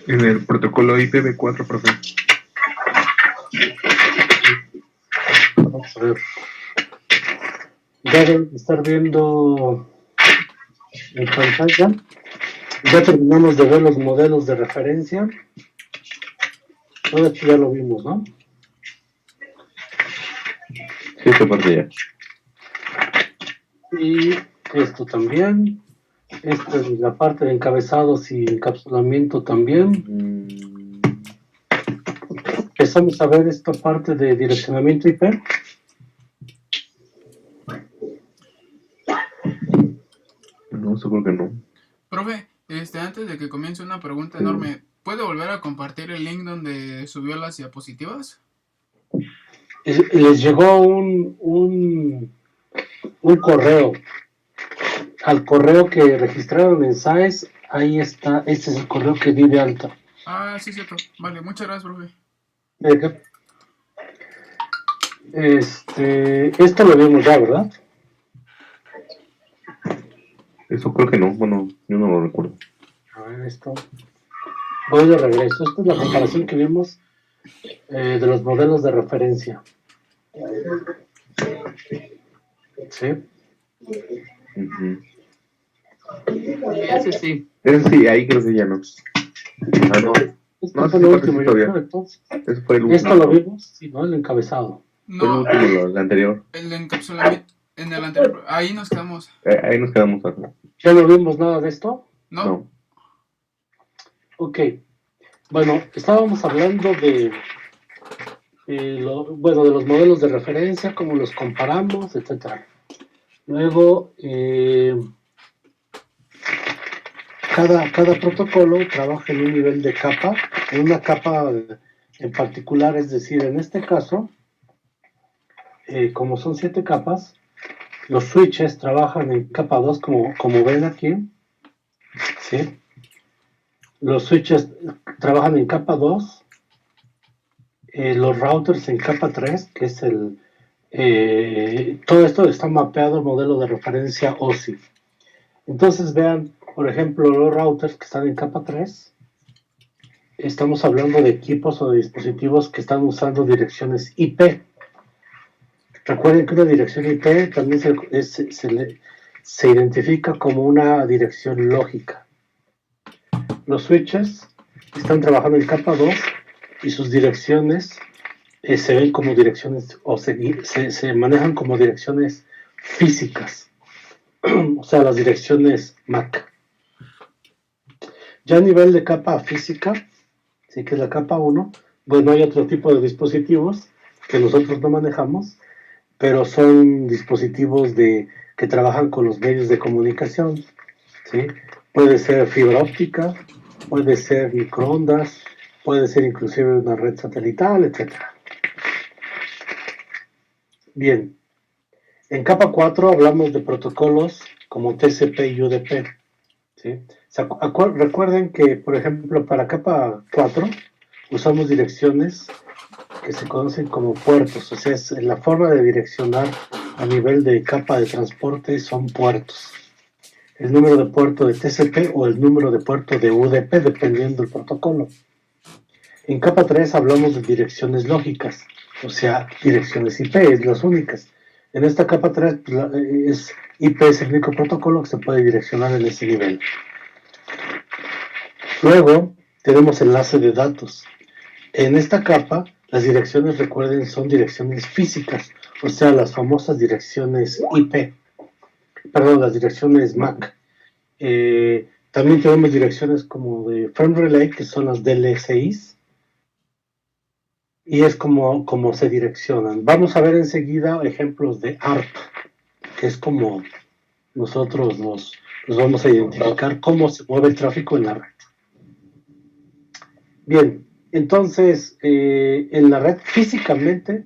En el protocolo IPv4, profe. Vamos a ver. Ya deben estar viendo en pantalla. Ya terminamos de ver los modelos de referencia. Todo esto ya lo vimos, ¿no? Sí, esta parte ya. Y esto también. Esta es la parte de encabezados y encapsulamiento también. Empezamos a ver esta parte de direccionamiento IP. No, seguro que no. Profe, antes de que comience una pregunta enorme, ¿puede volver a compartir el link donde subió las diapositivas? Les llegó un correo. Al correo que registraron en SAES, ahí está, este es el correo que di de alta. Ah, sí, cierto. Vale, muchas gracias, profe. Esto lo vimos ya, ¿verdad? Eso creo que no, bueno, yo no lo recuerdo. A ver, esto. Voy de regreso. Esta es la comparación que vimos de los modelos de referencia. ¿Sí? Ese sí. Ese sí, ahí creo que ya no. Ah, no. Esto fue lo último, yo creo, entonces. Ese fue el último. Esto lo vimos, sí, ¿no? El encabezado. Fue el No, último, el anterior. el encapsulamiento. En el anterior, ahí nos quedamos. Ahí nos quedamos. ¿Ya no vimos nada de esto? No. Ok. Bueno, estábamos hablando de de los modelos de referencia, cómo los comparamos, etcétera. Luego, cada protocolo trabaja en un nivel de capa, en una capa en particular, es decir, en este caso, como son 7 capas, los switches trabajan en capa 2, como ven aquí, ¿sí? Los switches trabajan en capa 2, los routers en capa 3, que es todo esto está mapeado al modelo de referencia OSI. Entonces vean, por ejemplo, los routers que están en capa 3, estamos hablando de equipos o de dispositivos que están usando direcciones IP. Recuerden que una dirección IP también se identifica como una dirección lógica. Los switches están trabajando en capa 2 y sus direcciones se ven como direcciones o se manejan como direcciones físicas, o sea, las direcciones MAC. Ya a nivel de capa física, sí, que es la capa 1, bueno, hay otro tipo de dispositivos que nosotros no manejamos, pero son dispositivos que trabajan con los medios de comunicación, ¿sí? Puede ser fibra óptica, puede ser microondas, puede ser inclusive una red satelital, etc. Bien, en capa 4 hablamos de protocolos como TCP y UDP, ¿sí? Recuerden que, por ejemplo, para capa 4 usamos direcciones que se conocen como puertos, o sea, es la forma de direccionar a nivel de capa de transporte son puertos. El número de puerto de TCP o el número de puerto de UDP, dependiendo del protocolo. En capa 3 hablamos de direcciones lógicas, o sea, direcciones IP, es las únicas. En esta capa 3 es IP, es el único protocolo que se puede direccionar en ese nivel. Luego tenemos enlace de datos. En esta capa, las direcciones, recuerden, son direcciones físicas, o sea, las famosas direcciones IP, perdón, las direcciones MAC. También tenemos direcciones como de Frame Relay, que son las DLSIs, y es como se direccionan. Vamos a ver enseguida ejemplos de ARP, que es como nosotros nos vamos a identificar cómo se mueve el tráfico en la red. Bien, entonces, en la red físicamente,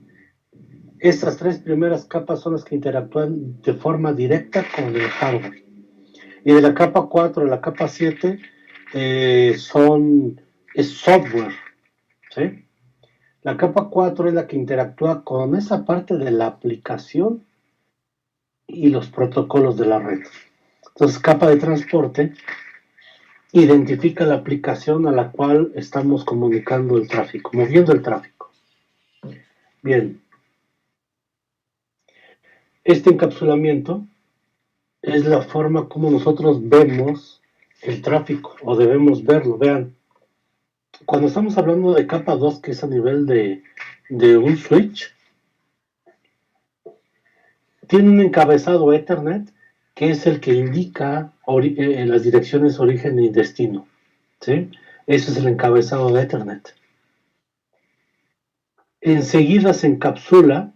estas 3 primeras capas son las que interactúan de forma directa con el hardware. Y de la capa 4 a la capa 7 es software, ¿sí? La capa 4 es la que interactúa con esa parte de la aplicación y los protocolos de la red. Entonces, capa de transporte identifica la aplicación a la cual estamos comunicando el tráfico, moviendo el tráfico. Bien. Este encapsulamiento es la forma como nosotros vemos el tráfico, o debemos verlo. Vean, cuando estamos hablando de capa 2, que es a nivel de un switch, tiene un encabezado Ethernet, que es el que indica las direcciones origen y destino. ¿Sí? Ese es el encabezado de Ethernet. Enseguida se encapsula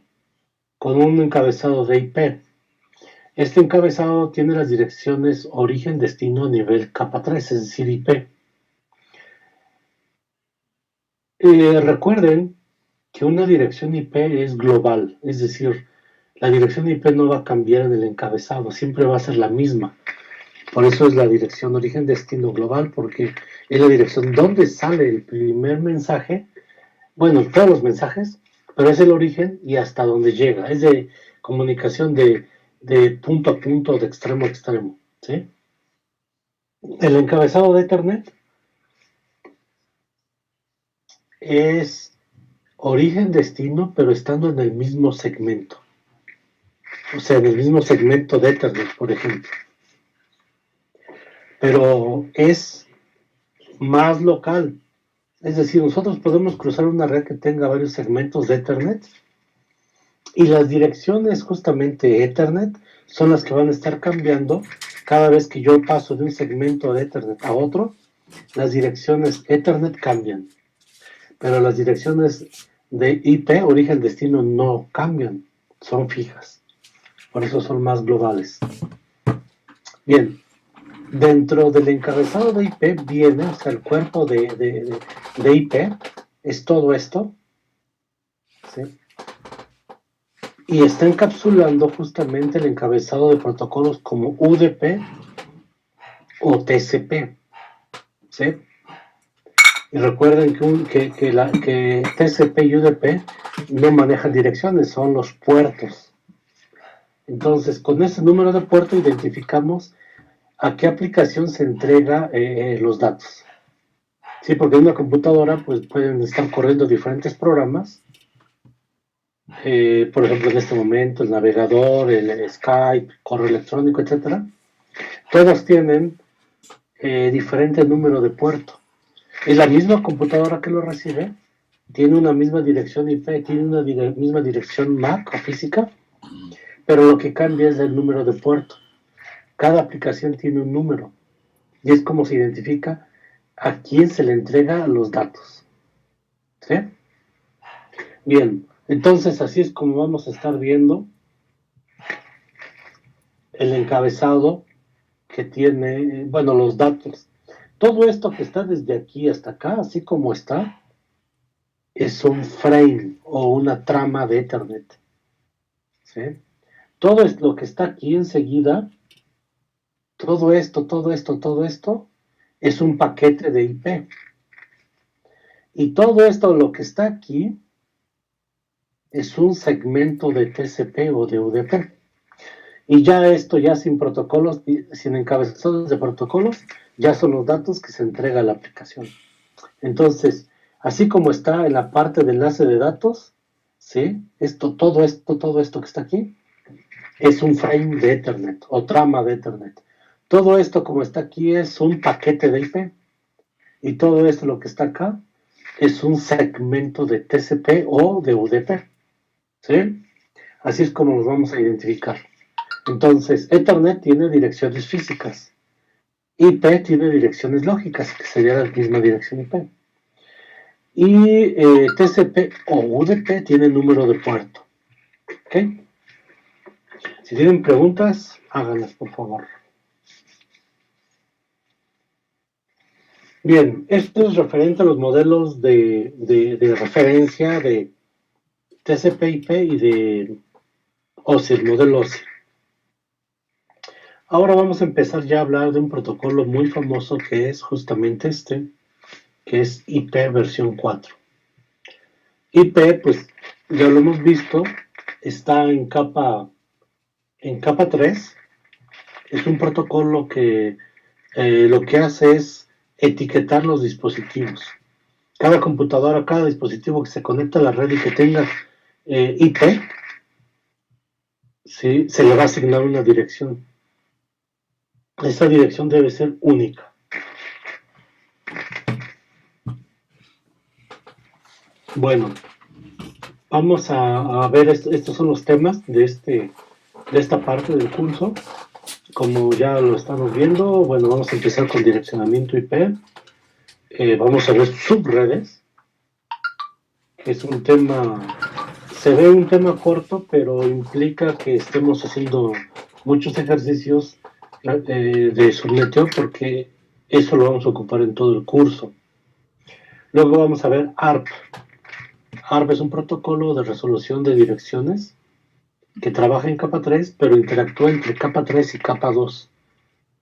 con un encabezado de IP. Este encabezado tiene las direcciones origen-destino a nivel capa 3, es decir, IP. Recuerden que una dirección IP es global, es decir, la dirección IP no va a cambiar en el encabezado, siempre va a ser la misma. Por eso es la dirección origen-destino global, porque es la dirección donde sale el primer mensaje, bueno, todos los mensajes, pero es el origen y hasta donde llega. Es de comunicación de punto a punto, de extremo a extremo. ¿Sí? El encabezado de Ethernet es origen-destino, pero estando en el mismo segmento. O sea, en el mismo segmento de Ethernet, por ejemplo. Pero es más local. Es decir, nosotros podemos cruzar una red que tenga varios segmentos de Ethernet y las direcciones justamente Ethernet son las que van a estar cambiando cada vez que yo paso de un segmento de Ethernet a otro. Las direcciones Ethernet cambian, pero las direcciones de IP, origen-destino, no cambian, son fijas. Por eso son más globales. Bien. Dentro del encabezado de IP viene, o sea, el cuerpo de IP es todo esto, ¿sí? Y está encapsulando justamente el encabezado de protocolos como UDP o TCP, ¿sí? Y recuerden que TCP y UDP no manejan direcciones, son los puertos. Entonces, con ese número de puerto identificamos a qué aplicación se entrega los datos. Sí, porque en una computadora pues, pueden estar corriendo diferentes programas. Por ejemplo, en este momento el navegador, el Skype, correo electrónico, etc. Todos tienen diferente número de puerto. Es la misma computadora que lo recibe, tiene una misma dirección IP, tiene una misma dirección MAC o física, pero lo que cambia es el número de puerto. Cada aplicación tiene un número y es como se identifica a quién se le entrega los datos. ¿Sí? Bien, entonces así es como vamos a estar viendo el encabezado que tiene, bueno, los datos. Todo esto que está desde aquí hasta acá, así como está, es un frame o una trama de Ethernet. ¿Sí? Todo lo que está aquí enseguida, todo esto, es un paquete de IP. Y todo esto, lo que está aquí, es un segmento de TCP o de UDP. Y ya esto, ya sin protocolos, sin encabezados de protocolos, ya son los datos que se entrega a la aplicación. Entonces, así como está en la parte de enlace de datos, ¿sí? Todo esto que está aquí, es un frame de Ethernet o trama de Ethernet. Todo esto como está aquí es un paquete de IP. Y todo esto lo que está acá es un segmento de TCP o de UDP. ¿Sí? Así es como los vamos a identificar. Entonces, Ethernet tiene direcciones físicas. IP tiene direcciones lógicas, que sería la misma dirección IP. Y TCP o UDP tiene número de puerto. ¿Ok? Si tienen preguntas, háganlas, por favor. Bien, esto es referente a los modelos de referencia de TCP/IP y de OSI, el modelo OSI. Ahora vamos a empezar ya a hablar de un protocolo muy famoso que es justamente este, que es IP versión 4. IP, pues ya lo hemos visto, está en capa 3. Es un protocolo que lo que hace es etiquetar los dispositivos. Cada computadora, cada dispositivo que se conecta a la red y que tenga IP, ¿sí? Se le va a asignar una dirección. Esa dirección debe ser única. Bueno, vamos a ver, estos son los temas de esta parte del curso. Como ya lo estamos viendo, bueno, vamos a empezar con direccionamiento IP. Vamos a ver subredes, que es un tema, se ve un tema corto, pero implica que estemos haciendo muchos ejercicios de subneteo, porque eso lo vamos a ocupar en todo el curso. Luego vamos a ver ARP. ARP es un protocolo de resolución de direcciones que trabaja en capa 3, pero interactúa entre capa 3 y capa 2,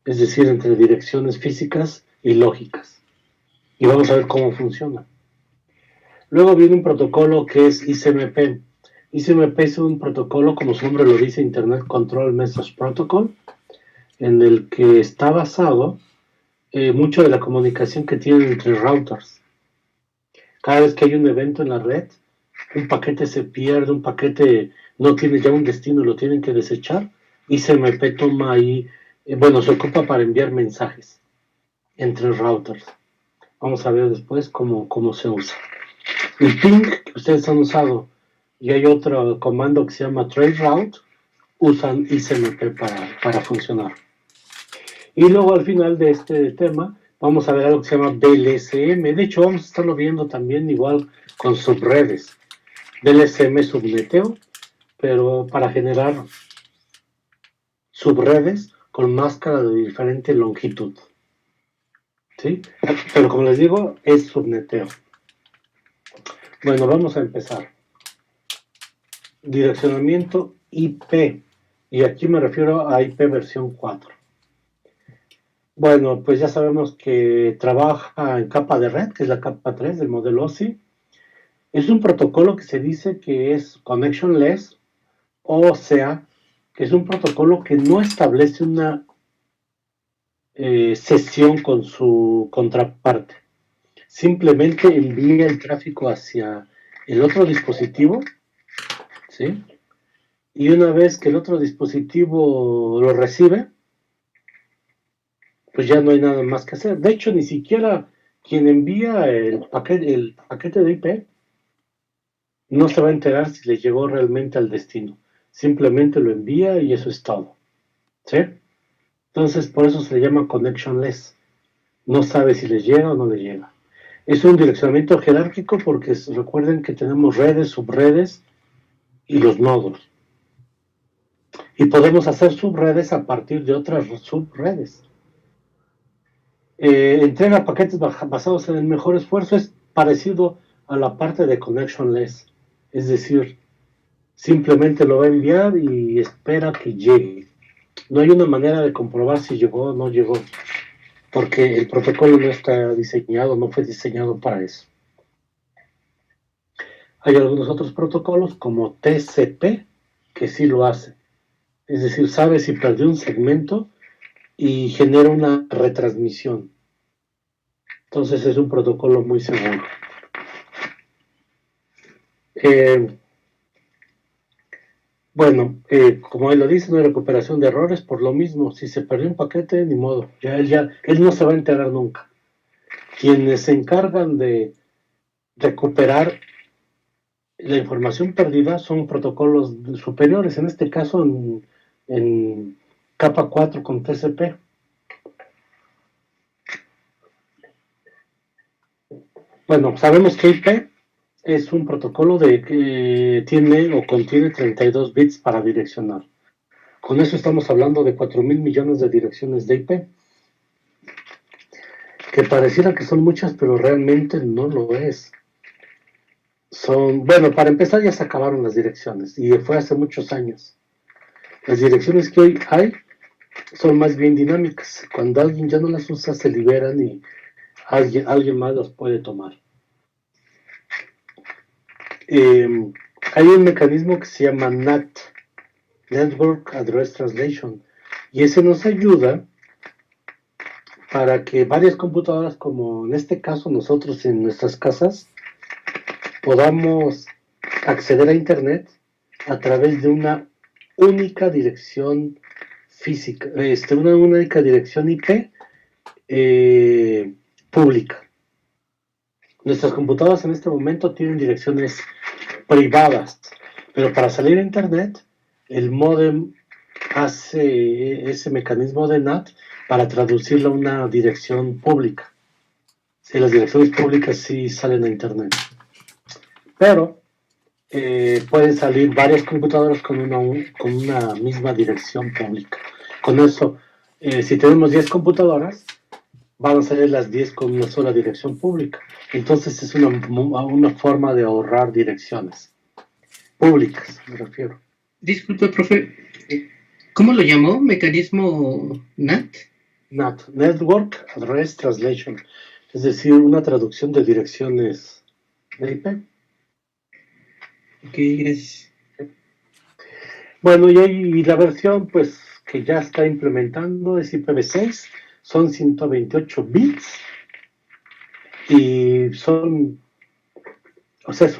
es decir, entre direcciones físicas y lógicas. Y vamos a ver cómo funciona. Luego viene un protocolo que es ICMP. ICMP es un protocolo, como su nombre lo dice, Internet Control Message Protocol, en el que está basado mucho de la comunicación que tienen entre routers. Cada vez que hay un evento en la red, un paquete se pierde, un paquete no tiene ya un destino, lo tienen que desechar, ICMP toma ahí, se ocupa para enviar mensajes entre routers. Vamos a ver después cómo se usa. El ping que ustedes han usado, y hay otro comando que se llama traceroute, usan ICMP para funcionar. Y luego al final de este tema vamos a ver algo que se llama DLSM. De hecho, vamos a estarlo viendo también igual con subredes. DLSM es subneteo, pero para generar subredes con máscara de diferente longitud. ¿Sí? Pero como les digo, es subneteo. Bueno, vamos a empezar. Direccionamiento IP. Y aquí me refiero a IP versión 4. Bueno, pues ya sabemos que trabaja en capa de red, que es la capa 3 del modelo OSI. Es un protocolo que se dice que es connectionless, o sea, que es un protocolo que no establece una sesión con su contraparte. Simplemente envía el tráfico hacia el otro dispositivo, ¿sí? Y una vez que el otro dispositivo lo recibe, pues ya no hay nada más que hacer. De hecho, ni siquiera quien envía el paquete de IP no se va a enterar si le llegó realmente al destino. Simplemente lo envía y eso es todo. ¿Sí? Entonces, por eso se le llama connectionless. No sabe si le llega o no le llega. Es un direccionamiento jerárquico porque recuerden que tenemos redes, subredes y los nodos. Y podemos hacer subredes a partir de otras subredes. Entrega paquetes basados en el mejor esfuerzo es parecido a la parte de connectionless. Es decir, simplemente lo va a enviar y espera que llegue. No hay una manera de comprobar si llegó o no llegó, porque el protocolo no está diseñado, no fue diseñado para eso. Hay algunos otros protocolos como TCP que sí lo hace. Es decir, sabe si perdió un segmento y genera una retransmisión. Entonces es un protocolo muy seguro. Como él lo dice, no hay recuperación de errores, por lo mismo, si se perdió un paquete, ni modo, él no se va a enterar nunca. Quienes se encargan de recuperar la información perdida son protocolos superiores, en este caso en capa 4 con TCP. Bueno, sabemos que IP es un protocolo que tiene o contiene 32 bits para direccionar. Con eso estamos hablando de 4,000 millones de direcciones de IP, que pareciera que son muchas, pero realmente no lo es. Para empezar ya se acabaron las direcciones, y fue hace muchos años. Las direcciones que hoy hay son más bien dinámicas. Cuando alguien ya no las usa, se liberan y alguien más las puede tomar. Hay un mecanismo que se llama NAT, Network Address Translation, y ese nos ayuda para que varias computadoras, como en este caso nosotros en nuestras casas, podamos acceder a Internet a través de una única dirección física, una única dirección IP pública. Nuestras computadoras en este momento tienen direcciones privadas, pero para salir a Internet, el módem hace ese mecanismo de NAT para traducirlo a una dirección pública. Sí, las direcciones públicas sí salen a Internet, pero pueden salir varias computadoras con una misma dirección pública. Con eso, si tenemos 10 computadoras, van a salir las 10 con una sola dirección pública. Entonces es una forma de ahorrar direcciones públicas, me refiero. Disculpe, profe, ¿cómo lo llamó? ¿Mecanismo NAT? NAT, Network Address Translation, es decir, una traducción de direcciones de IP. Ok, gracias. Bueno, y la versión pues que ya está implementando es IPv6, son 128 bits y es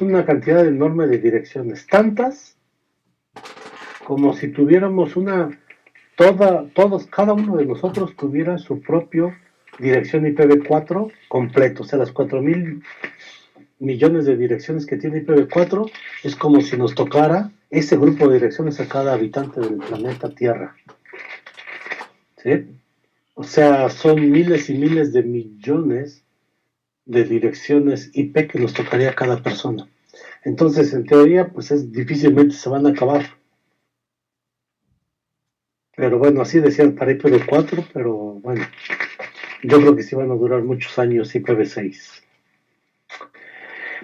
una cantidad enorme de direcciones, tantas como si tuviéramos cada uno de nosotros tuviera su propio dirección IPv4 completo, o sea, las 4.000 millones de direcciones que tiene IPv4 es como si nos tocara ese grupo de direcciones a cada habitante del planeta Tierra. ¿Sí? O sea, son miles y miles de millones de direcciones IP que nos tocaría a cada persona. Entonces, en teoría, pues difícilmente se van a acabar. Pero bueno, así decían para IPv4, pero bueno, yo creo que sí van a durar muchos años IPv6.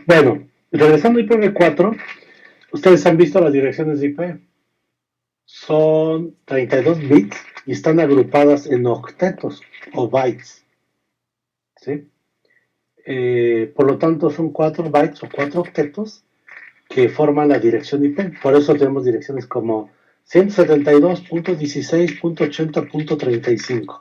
Bueno, regresando a IPv4, ustedes han visto las direcciones de IP. Son 32 bits y están agrupadas en octetos o bytes. ¿Sí? Por lo tanto, son 4 bytes o 4 octetos que forman la dirección IP. Por eso tenemos direcciones como 172.16.80.35.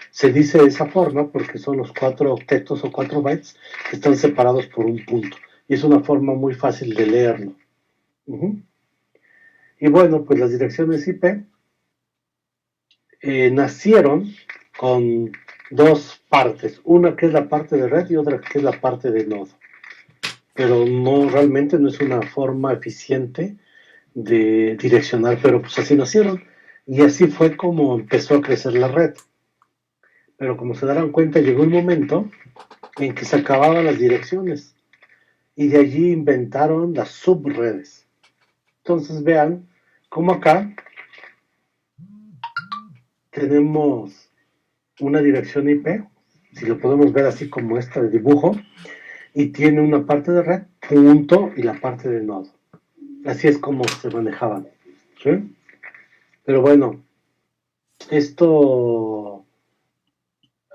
Se dice de esa forma porque son los 4 octetos o 4 bytes que están separados por un punto. Y es una forma muy fácil de leerlo. Y bueno, pues las direcciones IP nacieron con dos partes. Una que es la parte de red y otra que es la parte de nodo. Pero realmente no es una forma eficiente de direccionar, pero pues así nacieron. Y así fue como empezó a crecer la red. Pero como se darán cuenta, llegó un momento en que se acababan las direcciones. Y de allí inventaron las subredes. Entonces vean cómo acá tenemos una dirección IP, si lo podemos ver así como esta de dibujo, y tiene una parte de red, punto, y la parte de nodo. Así es como se manejaban. ¿Sí? Pero bueno, esto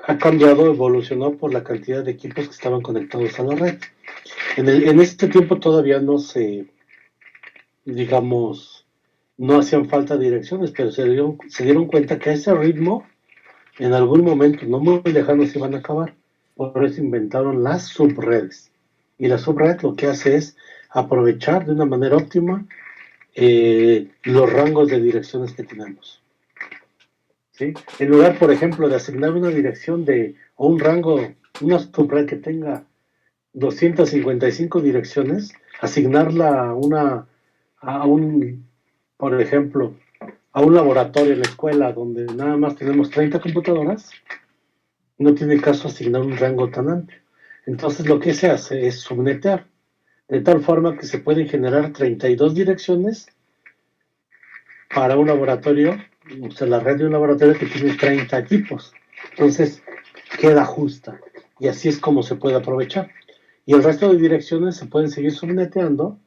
ha cambiado, evolucionó por la cantidad de equipos que estaban conectados a la red. En este tiempo todavía no digamos, no hacían falta direcciones, pero se dieron cuenta que a ese ritmo, en algún momento, no muy lejano, se iban a acabar. Por eso inventaron las subredes. Y la subred lo que hace es aprovechar de una manera óptima los rangos de direcciones que tenemos. ¿Sí? En lugar, por ejemplo, de asignar una dirección o un rango, una subred que tenga 255 direcciones, asignarla por ejemplo, a un laboratorio en la escuela donde nada más tenemos 30 computadoras, no tiene caso asignar un rango tan amplio. Entonces lo que se hace es subnetear, de tal forma que se pueden generar 32 direcciones para un laboratorio, o sea, la red de un laboratorio que tiene 30 equipos. Entonces queda justa y así es como se puede aprovechar. Y el resto de direcciones se pueden seguir subneteando.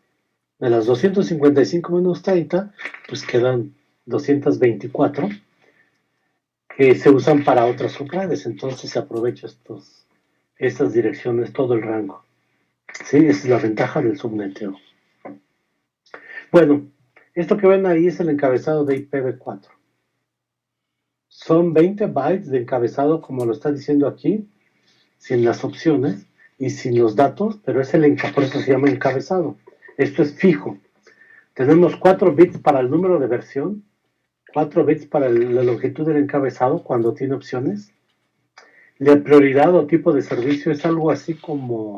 De las 255 menos 30, pues quedan 224 que se usan para otras subredes. Entonces se aprovecha estas direcciones, todo el rango. ¿Sí? Esa es la ventaja del subneteo. Bueno, esto que ven ahí es el encabezado de IPv4. son 20 bytes de encabezado, como lo está diciendo aquí, sin las opciones y sin los datos, pero es por eso se llama encabezado. Esto es fijo. Tenemos 4 bits para el número de versión, 4 bits para la longitud del encabezado cuando tiene opciones. La prioridad o tipo de servicio es algo así como...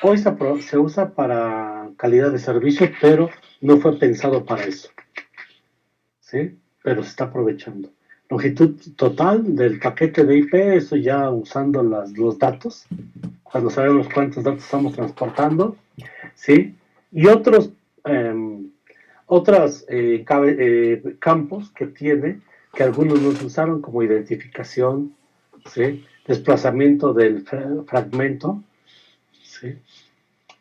Hoy se usa para calidad de servicio, pero no fue pensado para eso. ¿Sí? Pero se está aprovechando. Longitud total del paquete de IP, eso ya usando los datos, cuando sabemos cuántos datos estamos transportando, ¿sí? Y otros campos que tiene, que algunos nos usaron como identificación, ¿sí? Desplazamiento del fragmento, ¿sí?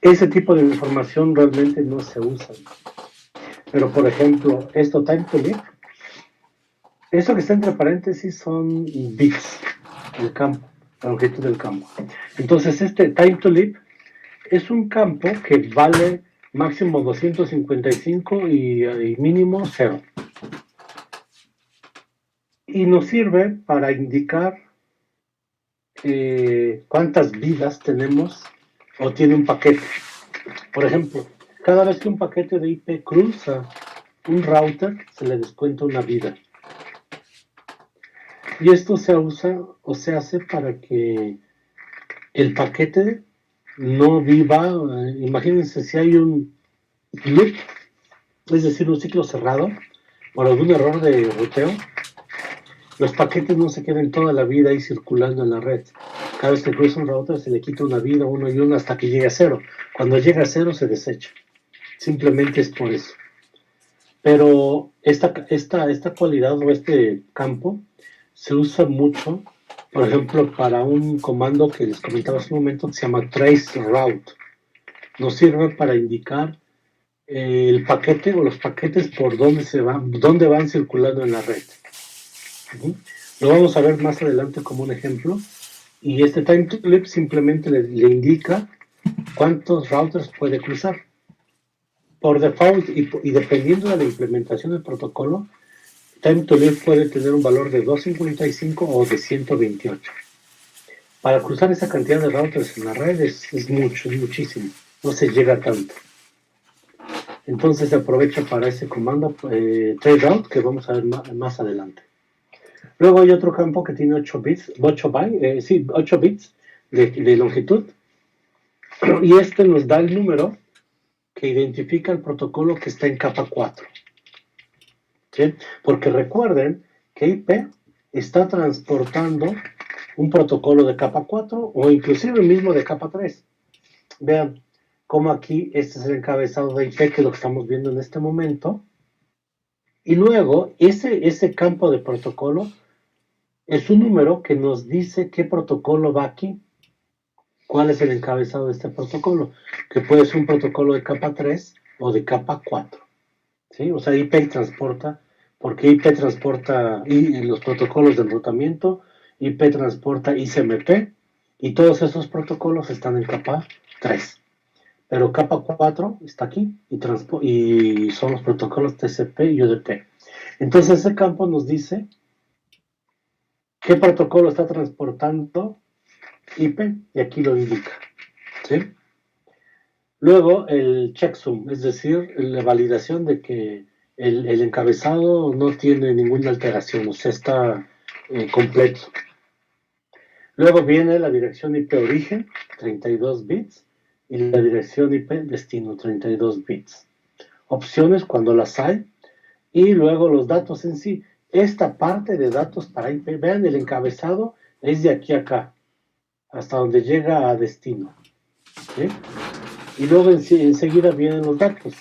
Ese tipo de información realmente no se usa. Pero, por ejemplo, esto time to live, eso que está entre paréntesis son bits del campo, la longitud del campo. Entonces, este time to live es un campo que vale máximo 255 y mínimo 0. Y nos sirve para indicar cuántas vidas tenemos o tiene un paquete. Por ejemplo, cada vez que un paquete de IP cruza un router, se le descuenta una vida. Y esto se usa o se hace para que el paquete no viva. Imagínense si hay un loop, es decir, un ciclo cerrado, por algún error de ruteo, los paquetes no se queden toda la vida ahí circulando en la red. Cada vez que cruza un router se le quita una vida, uno y uno, hasta que llegue a 0. Cuando llega a 0 se desecha. Simplemente es por eso. Pero esta cualidad o este campo se usa mucho, por ejemplo, para un comando que les comentaba hace un momento que se llama trace route. Nos sirve para indicar el paquete o los paquetes por dónde van circulando en la red. Lo vamos a ver más adelante como un ejemplo. Y este time to live simplemente le indica cuántos routers puede cruzar. Por default y dependiendo de la implementación del protocolo, time to live puede tener un valor de 255 o de 128. Para cruzar esa cantidad de routers en la red es muchísimo. No se llega a tanto. Entonces se aprovecha para ese comando trace route que vamos a ver más adelante. Luego hay otro campo que tiene 8 bits de longitud. Y este nos da el número que identifica el protocolo que está en capa 4. ¿Sí? Porque recuerden que IP está transportando un protocolo de capa 4 o inclusive el mismo de capa 3. Vean cómo aquí este es el encabezado de IP, que es lo que estamos viendo en este momento. Y luego ese campo de protocolo es un número que nos dice qué protocolo va aquí. ¿Cuál es el encabezado de este protocolo? Que puede ser un protocolo de capa 3 o de capa 4. ¿Sí? O sea, IP transporta, porque IP transporta los protocolos de enrutamiento, IP transporta ICMP, y todos esos protocolos están en capa 3. Pero capa 4 está aquí, y son los protocolos TCP y UDP. Entonces ese campo nos dice qué protocolo está transportando IP, y aquí lo indica. ¿Sí? Luego el checksum, es decir, la validación de que el encabezado no tiene ninguna alteración, o sea, está completo. Luego viene la dirección IP origen, 32 bits, y la dirección IP destino, 32 bits. Opciones cuando las hay, y luego los datos en sí. Esta parte de datos para IP, vean, el encabezado es de aquí a acá, hasta donde llega a destino. ¿Sí? Y luego enseguida vienen los datos.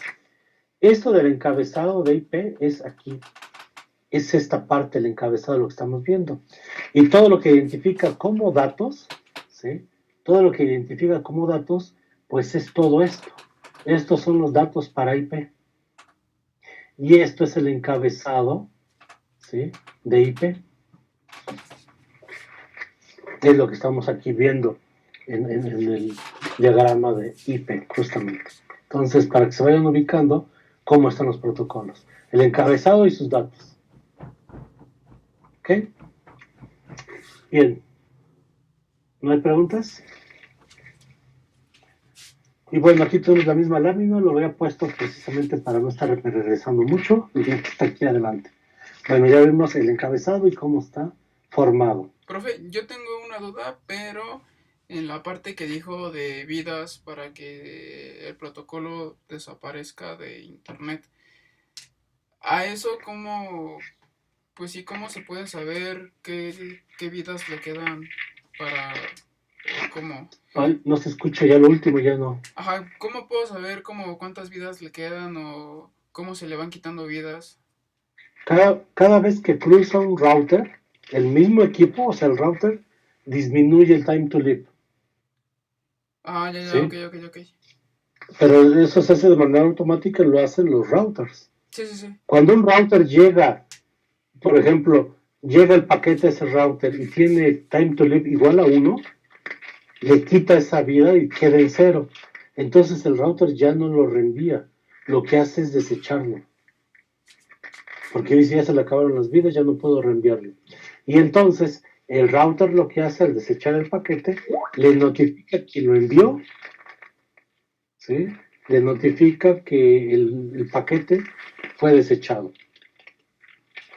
Esto del encabezado de IP es aquí. Es esta parte del encabezado lo que estamos viendo. Y todo lo que identifica como datos, ¿sí? Todo lo que identifica como datos, pues es todo esto. Estos son los datos para IP. Y esto es el encabezado, ¿sí? De IP. Es lo que estamos aquí viendo en el diagrama de IP, justamente. Entonces, para que se vayan ubicando cómo están los protocolos. El encabezado y sus datos. ¿Ok? ¿Ok? Bien. ¿No hay preguntas? Y bueno, aquí tenemos la misma lámina, lo había puesto precisamente para no estar regresando mucho, y ya está aquí adelante. Bueno, ya vimos el encabezado y cómo está formado. Profe, yo tengo una duda, pero en la parte que dijo de vidas para que el protocolo desaparezca de internet, a eso cómo, pues sí, cómo se puede saber qué vidas le quedan para, o cómo, Ay, no se escucha ya lo último, ya no. ajá, cómo puedo saber cómo cuántas vidas le quedan o cómo se le van quitando vidas. Cada vez que cruza un router, el mismo equipo, o sea, el router, disminuye el time to live, Ah, ya, ¿sí? ok, ok, ok. Pero eso se hace de manera automática, lo hacen los routers. Sí, sí, sí. Cuando un router llega, por ejemplo, llega el paquete a ese router y tiene time to live igual a 1, le quita esa vida y queda en 0. Entonces el router ya no lo reenvía, lo que hace es desecharlo. Porque hoy ya se le acabaron las vidas, ya no puedo reenviarlo. Y entonces el router lo que hace al desechar el paquete, le notifica a quien lo envió, ¿sí? Le notifica que el paquete fue desechado.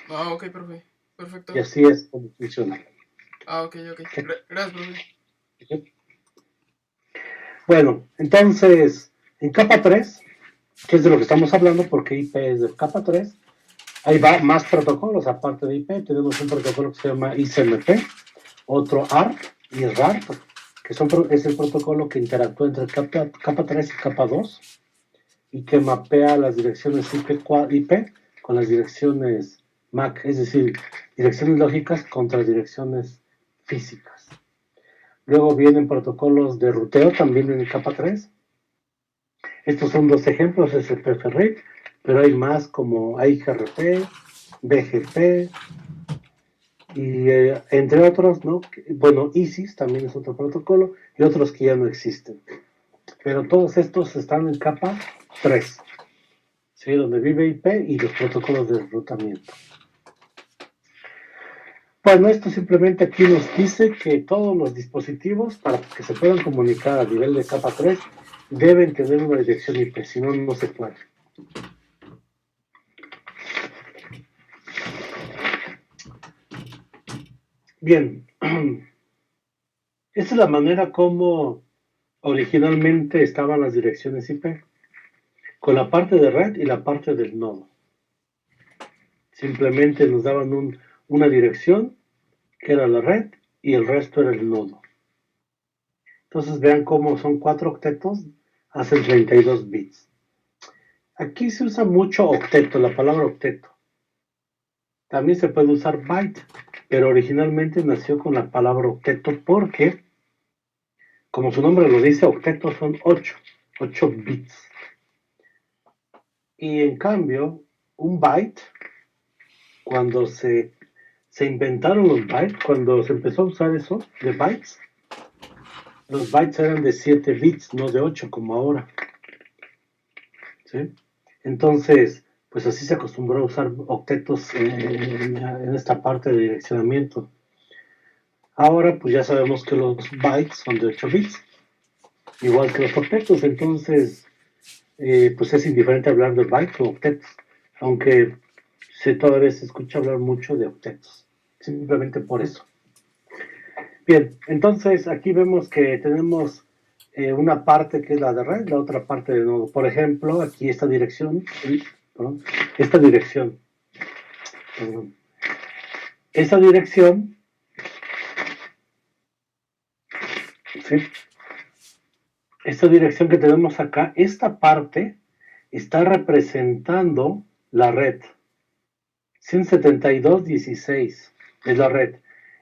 Ah, ok, profe. Perfecto. Y así es como funciona. Ah, ok, ok. Gracias, profe. Bueno, entonces, en capa 3, que es de lo que estamos hablando, porque IP es de capa 3, ahí va más protocolos aparte de IP. Tenemos un protocolo que se llama ICMP, otro ARP y RARP, que es el protocolo que interactúa entre capa 3 y capa 2 y que mapea las direcciones IP con las direcciones MAC, es decir, direcciones lógicas contra direcciones físicas. Luego vienen protocolos de ruteo también en capa 3. Estos son dos ejemplos, SPFRIC, pero hay más como IGRP, BGP, y entre otros, ¿no? Bueno, ISIS también es otro protocolo, y otros que ya no existen. Pero todos estos están en capa 3, ¿sí? Donde vive IP y los protocolos de enrutamiento. Bueno, esto simplemente aquí nos dice que todos los dispositivos, para que se puedan comunicar a nivel de capa 3, deben tener una dirección IP, si no, no se puede. Bien, esta es la manera como originalmente estaban las direcciones IP, con la parte de red y la parte del nodo. Simplemente nos daban una dirección, que era la red, y el resto era el nodo. Entonces vean cómo son 4 octetos, hacen 32 bits. Aquí se usa mucho octeto, la palabra octeto. También se puede usar byte, pero originalmente nació con la palabra octeto porque, como su nombre lo dice, octeto son 8 bits. Y en cambio, un byte, cuando se inventaron los bytes, cuando se empezó a usar eso de bytes, los bytes eran de 7 bits, no de 8 como ahora. ¿Sí? Entonces, pues así se acostumbró a usar octetos en esta parte de direccionamiento. Ahora, pues ya sabemos que los bytes son de 8 bits, igual que los octetos, entonces, pues es indiferente hablar de bytes o octetos, aunque todavía se escucha hablar mucho de octetos, simplemente por eso. Bien, entonces aquí vemos que tenemos una parte que es la de red, la otra parte de nodo. Por ejemplo, aquí esta dirección, esta dirección, ¿sí? Esta dirección que tenemos acá, esta parte está representando la red. 172.16 es la red.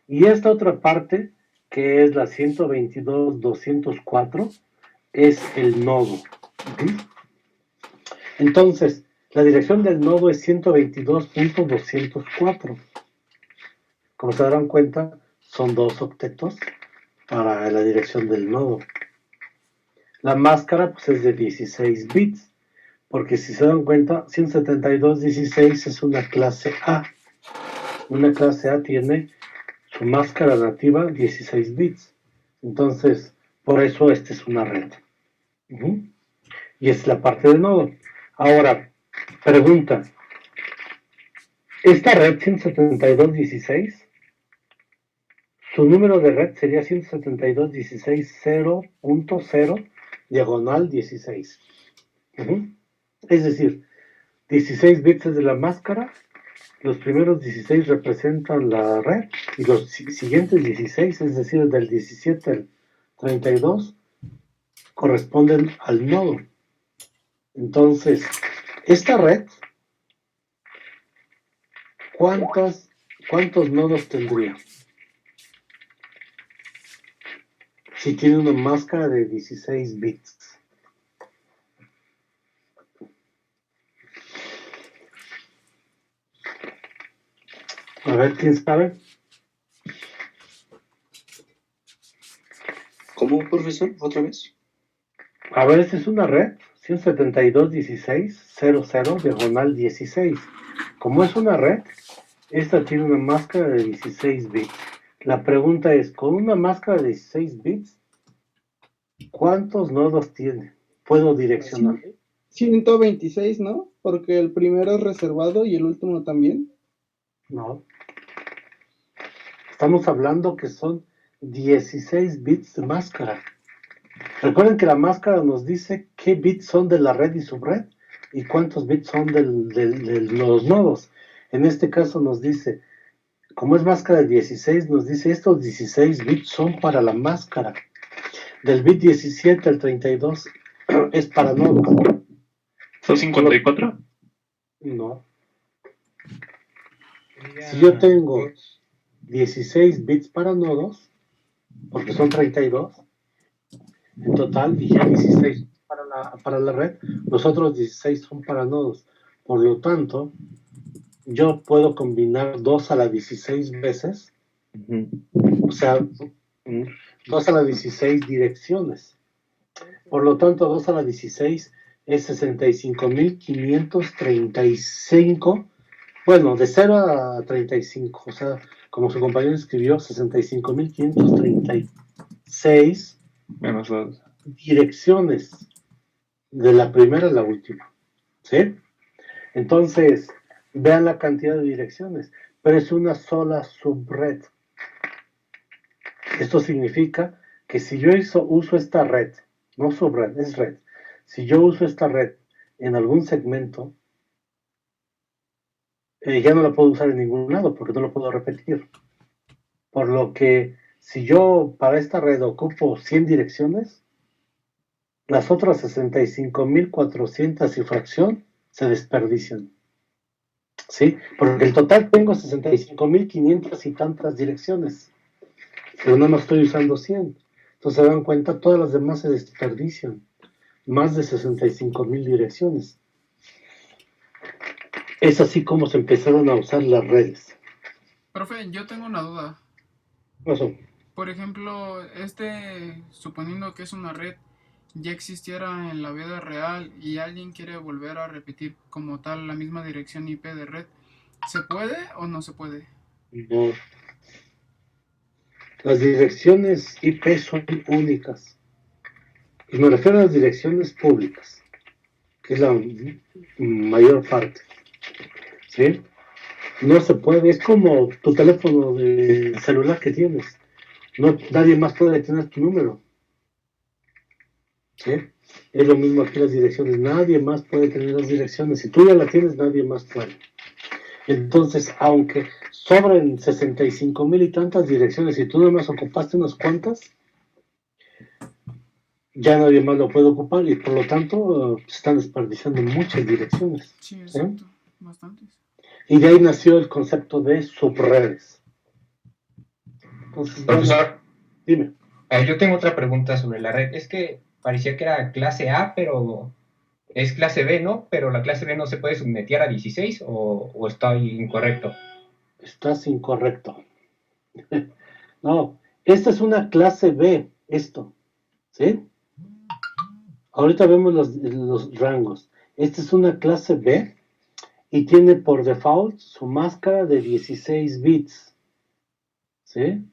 Y esta otra parte, que es la 122.204, es el nodo. ¿Sí? Entonces, la dirección del nodo es 122.204. Como se darán cuenta, son 2 octetos para la dirección del nodo. La máscara pues, es de 16 bits, porque si se dan cuenta, 172.16 es una clase A. Una clase A tiene su máscara nativa 16 bits. Entonces, por eso esta es una red. Ujú. Y es la parte del nodo. Ahora, pregunta. Esta red 172.16, su número de red sería 172.16.0.0 diagonal 16. Ujú. Es decir, 16 bits es de la máscara, los primeros 16 representan la red y los siguientes 16, es decir, del 17 al 32, corresponden al nodo. Entonces, esta red, ¿cuántos nodos tendría? Si tiene una máscara de 16 bits. A ver, ¿quién sabe? ¿Cómo, profesor? ¿Otra vez? A ver, esta es una red 172.16.00 diagonal 16. Como es una red, esta tiene una máscara de 16 bits. La pregunta es, con una máscara de 16 bits, ¿cuántos nodos tiene? Puedo direccionar. 126, ¿no? Porque el primero es reservado y el último también. No. Estamos hablando que son 16 bits de máscara. Recuerden que la máscara nos dice qué bits son de la red y subred y cuántos bits son de los nodos. En este caso nos dice, como es máscara de 16, nos dice estos 16 bits son para la máscara. Del bit 17 al 32 es para nodos. ¿Son 54? No. Si yo tengo 16 bits para nodos, porque son 32 en total, y ya 16 para la red, los otros 16 son para nodos. Por lo tanto, yo puedo combinar 2 a la 16 veces, o sea, 2 a la 16 direcciones. Por lo tanto, 2 a la 16 es 65.535, bueno, de 0 a 35, o sea, como su compañero escribió, 65.536 Menos 2. direcciones de la primera a la última, ¿sí? Entonces, vean la cantidad de direcciones, pero es una sola subred. Esto significa que si yo uso esta red, no subred, es red, si yo uso esta red en algún segmento, ya no la puedo usar en ningún lado porque no lo puedo repetir. Por lo que si yo para esta red ocupo 100 direcciones, las otras 65.400 y fracción se desperdician. ¿Sí? Porque en total tengo 65.500 y tantas direcciones, pero no estoy usando 100. Entonces se dan cuenta, todas las demás se desperdician. Más de 65.000 direcciones. Es así como se empezaron a usar las redes. Profe, yo tengo una duda. Eso. Por ejemplo, suponiendo que es una red, ya existiera en la vida real y alguien quiere volver a repetir como tal la misma dirección IP de red, ¿se puede o no se puede? No. Las direcciones IP son únicas. Y me refiero a las direcciones públicas, que es la mayor parte. ¿Sí? No se puede, es como tu teléfono de celular que tienes. No, nadie más puede tener tu número. ¿Sí? Es lo mismo aquí las direcciones. Nadie más puede tener las direcciones. Si tú ya la tienes, nadie más puede. Entonces, aunque sobren 65.000 y tantas direcciones y tú nada más ocupaste unas cuantas, ya nadie más lo puede ocupar y por lo tanto se están desperdiciando muchas direcciones. Sí, exacto. Bastantes. Y de ahí nació el concepto de subredes. Entonces, Profesor, dime. yo tengo otra pregunta sobre la red. Es que parecía que era clase A, pero es clase B, ¿no? Pero la clase B no se puede subnetear a 16 o estoy incorrecto. Estás incorrecto. No, esta es una clase B, esto. ¿Sí? Ahorita vemos los rangos. Esta es una clase B y tiene por default su máscara de 16 bits. ¿Sí?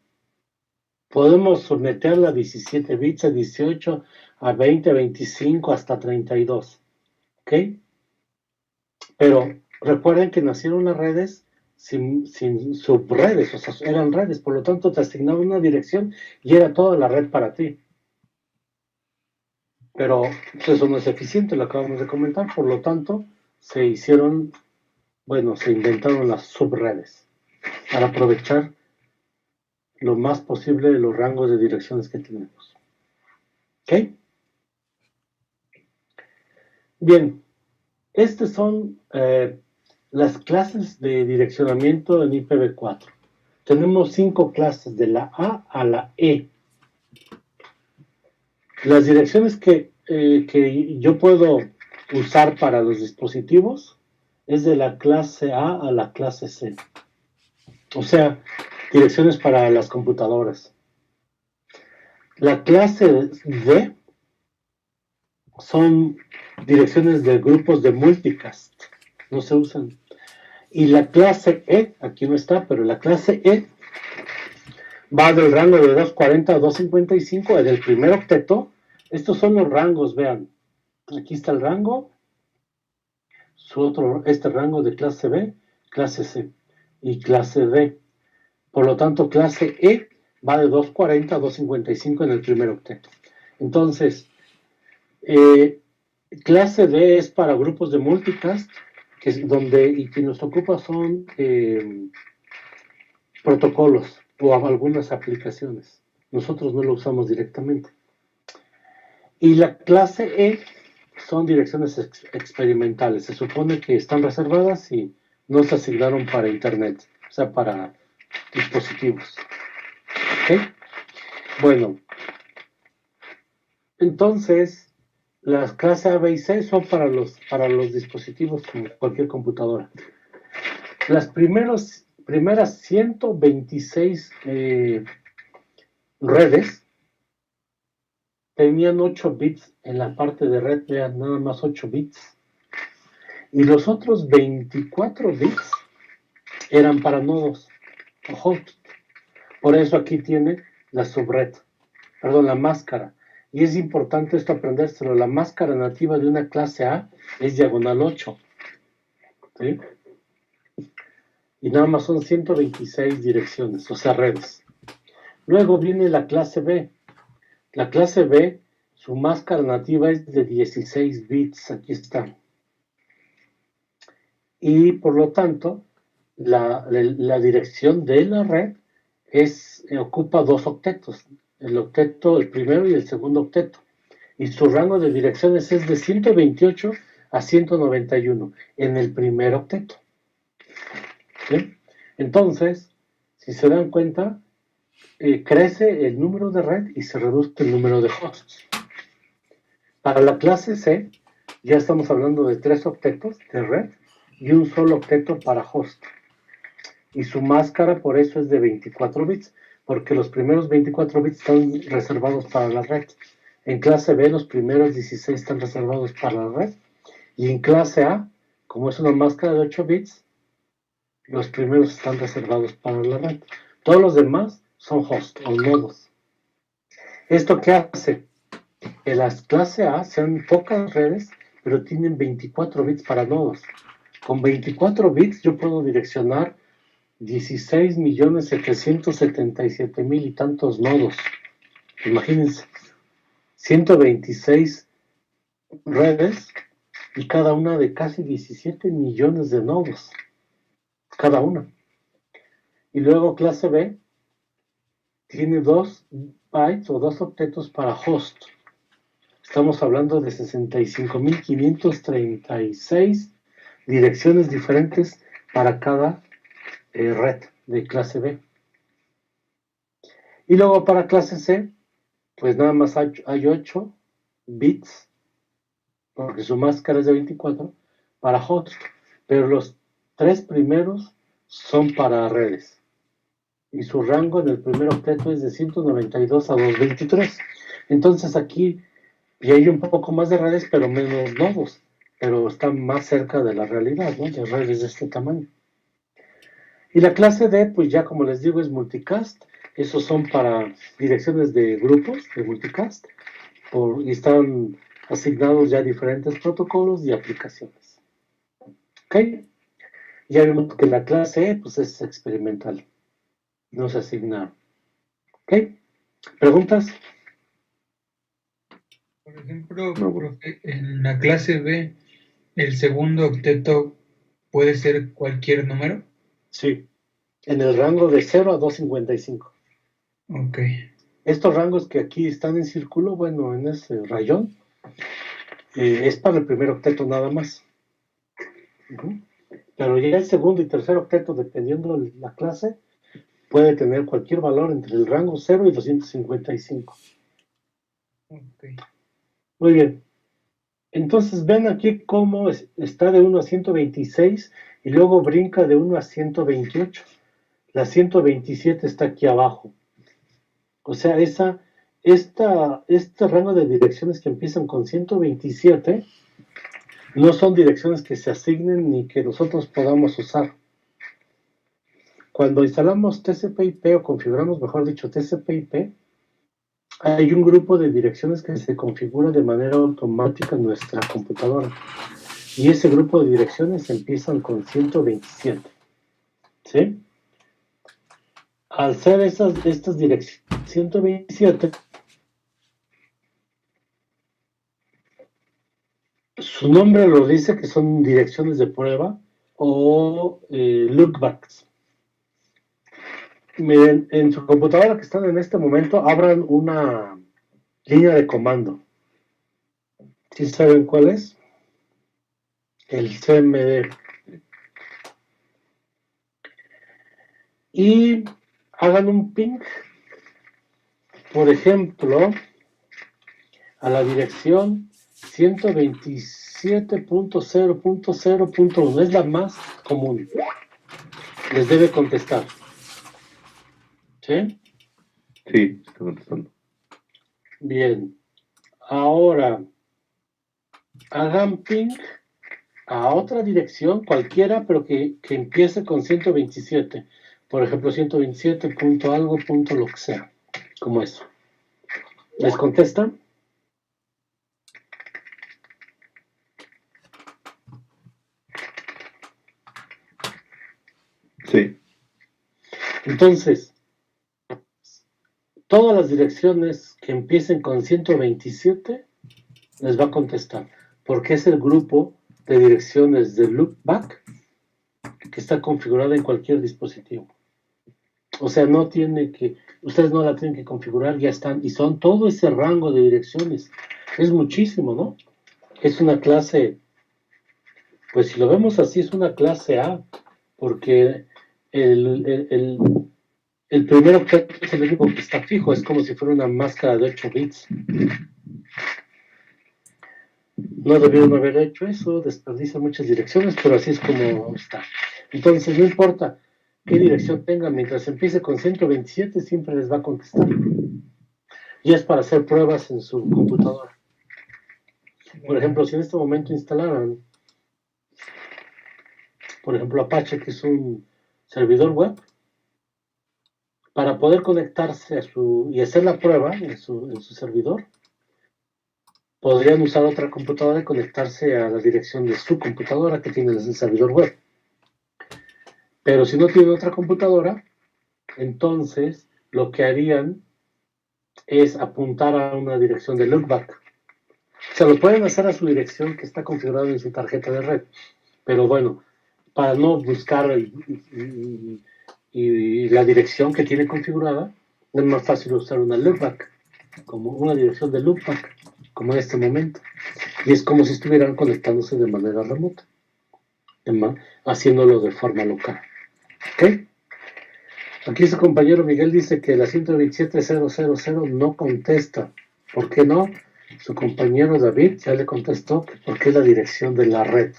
Podemos someterla a 17 bits, a 18, a 20, a 25, hasta 32. ¿Ok? Pero recuerden que nacieron las redes sin subredes, o sea, eran redes, por lo tanto te asignaban una dirección y era toda la red para ti. Pero pues, eso no es eficiente, lo acabamos de comentar, por lo tanto se inventaron las subredes para aprovechar lo más posible de los rangos de direcciones que tenemos. ¿Ok? Bien, estas son las clases de direccionamiento en IPv4. Tenemos 5 clases, de la A a la E. Las direcciones que yo puedo usar para los dispositivos es de la clase A a la clase C. O sea, direcciones para las computadoras. La clase D son direcciones de grupos de multicast. No se usan. Y la clase E, aquí no está, pero la clase E va del rango de 240 a 255, del primer octeto. Estos son los rangos, vean. Aquí está el rango, este rango de clase B, clase C y clase D. Por lo tanto, clase E va de 240 a 255 en el primer octeto. Entonces, clase D es para grupos de multicast, que nos ocupa son protocolos o algunas aplicaciones. Nosotros no lo usamos directamente. Y la clase E son direcciones experimentales. Se supone que están reservadas y no se asignaron para Internet, o sea, para dispositivos. ¿Ok? Bueno, entonces, las clases A, B y C son para los dispositivos como cualquier computadora. Las primeras 126 redes tenían 8 bits en la parte de red, vean, nada más 8 bits. Y los otros 24 bits eran para nodos o hosts. Por eso aquí tiene la subred, la máscara. Y es importante esto aprendérselo. La máscara nativa de una clase A es diagonal 8. ¿Sí? Y nada más son 126 direcciones, o sea, redes. Luego viene la clase B. La clase B, su máscara nativa es de 16 bits. Aquí está. Y por lo tanto, la dirección de la red ocupa 2 octetos. El primero y el segundo octeto. Y su rango de direcciones es de 128 a 191 en el primer octeto. ¿Sí? Entonces, si se dan cuenta, crece el número de red y se reduce el número de hosts. Para la clase C, ya estamos hablando de 3 octetos de red y un solo octeto para host. Y su máscara por eso es de 24 bits, porque los primeros 24 bits están reservados para la red. En clase B los primeros 16 están reservados para la red. Y en clase A, como es una máscara de 8 bits, los primeros están reservados para la red. Todos los demás son hosts o nodos. ¿Esto qué hace? Que las clase A sean pocas redes, pero tienen 24 bits para nodos. Con 24 bits yo puedo direccionar 16.777.000 y tantos nodos. Imagínense, 126 redes y cada una de casi 17 millones de nodos. Cada una. Y luego clase B tiene 2 bytes o 2 octetos para host. Estamos hablando de 65.536 direcciones diferentes para cada red de clase B. Y luego para clase C, pues nada más hay 8 bits, porque su máscara es de 24, para host, pero los 3 primeros son para redes. Y su rango en el primer octeto es de 192 a 223. Entonces aquí ya hay un poco más de redes, pero menos nodos. pero está más cerca de la realidad, ¿no? De redes de este tamaño. Y la clase D, pues ya como les digo, es multicast. Esos son para direcciones de grupos de multicast y están asignados ya diferentes protocolos y aplicaciones. ¿Ok? Ya vimos que la clase E pues es experimental. No se asigna. ¿Ok? ¿Preguntas? Por ejemplo, No. profe, en la clase B, el segundo octeto puede ser cualquier número. Sí. En el rango de 0 a 255. Ok. Estos rangos que aquí están en círculo, bueno, en ese rayón, es para el primer octeto nada más. Ujú. Pero ya el segundo y tercer octeto, dependiendo de la clase, puede tener cualquier valor entre el rango 0 y 255. Ok. Muy bien. Entonces ven aquí cómo está de 1 a 126 y luego brinca de 1 a 128. La 127 está aquí abajo. O sea, este rango de direcciones que empiezan con 127 no son direcciones que se asignen ni que nosotros podamos usar. Cuando instalamos TCP/IP o configuramos, mejor dicho, TCP/IP, hay un grupo de direcciones que se configura de manera automática en nuestra computadora. Y ese grupo de direcciones empiezan con 127. ¿Sí? Al ser estas direcciones 127, su nombre lo dice que son direcciones de prueba o lookbacks. Miren, en su computadora que están en este momento, abran una línea de comando. ¿Sí saben cuál es? El CMD. Y hagan un ping, por ejemplo, a la dirección 127.0.0.1. Es la más común. Les debe contestar. ¿Sí? Sí, estoy contestando. Bien. Ahora, hagan ping a otra dirección, cualquiera, pero que empiece con 127. Por ejemplo, 127 punto algo, punto lo que sea. Como eso. ¿Les contestan? Sí. Entonces, todas las direcciones que empiecen con 127 les va a contestar, porque es el grupo de direcciones de loopback que está configurada en cualquier dispositivo. O sea, no tiene que, ustedes no la tienen que configurar, ya están, y son todo ese rango de direcciones. Es muchísimo, ¿no? Es una clase, pues si lo vemos así, es una clase A, porque el primer objeto es el único que está fijo, es como si fuera una máscara de 8 bits. No debieron haber hecho eso, desperdicia muchas direcciones, pero así es como está. Entonces, no importa qué dirección tengan, mientras empiece con 127, siempre les va a contestar. Y es para hacer pruebas en su computadora. Por ejemplo, si en este momento instalaran, por ejemplo, Apache, que es un servidor web, para poder conectarse y hacer la prueba en su servidor, podrían usar otra computadora y conectarse a la dirección de su computadora que tiene el servidor web. Pero si no tienen otra computadora, entonces lo que harían es apuntar a una dirección de loopback. O sea, lo pueden hacer a su dirección que está configurada en su tarjeta de red. Pero bueno, para no buscar la dirección que tiene configurada, es más fácil usar una loopback, como una dirección de loopback, como en este momento. Y es como si estuvieran conectándose de manera remota, haciéndolo de forma local. ¿Ok? Aquí su compañero Miguel dice que la 127.000 no contesta. ¿Por qué no? Su compañero David ya le contestó que porque es la dirección de la red.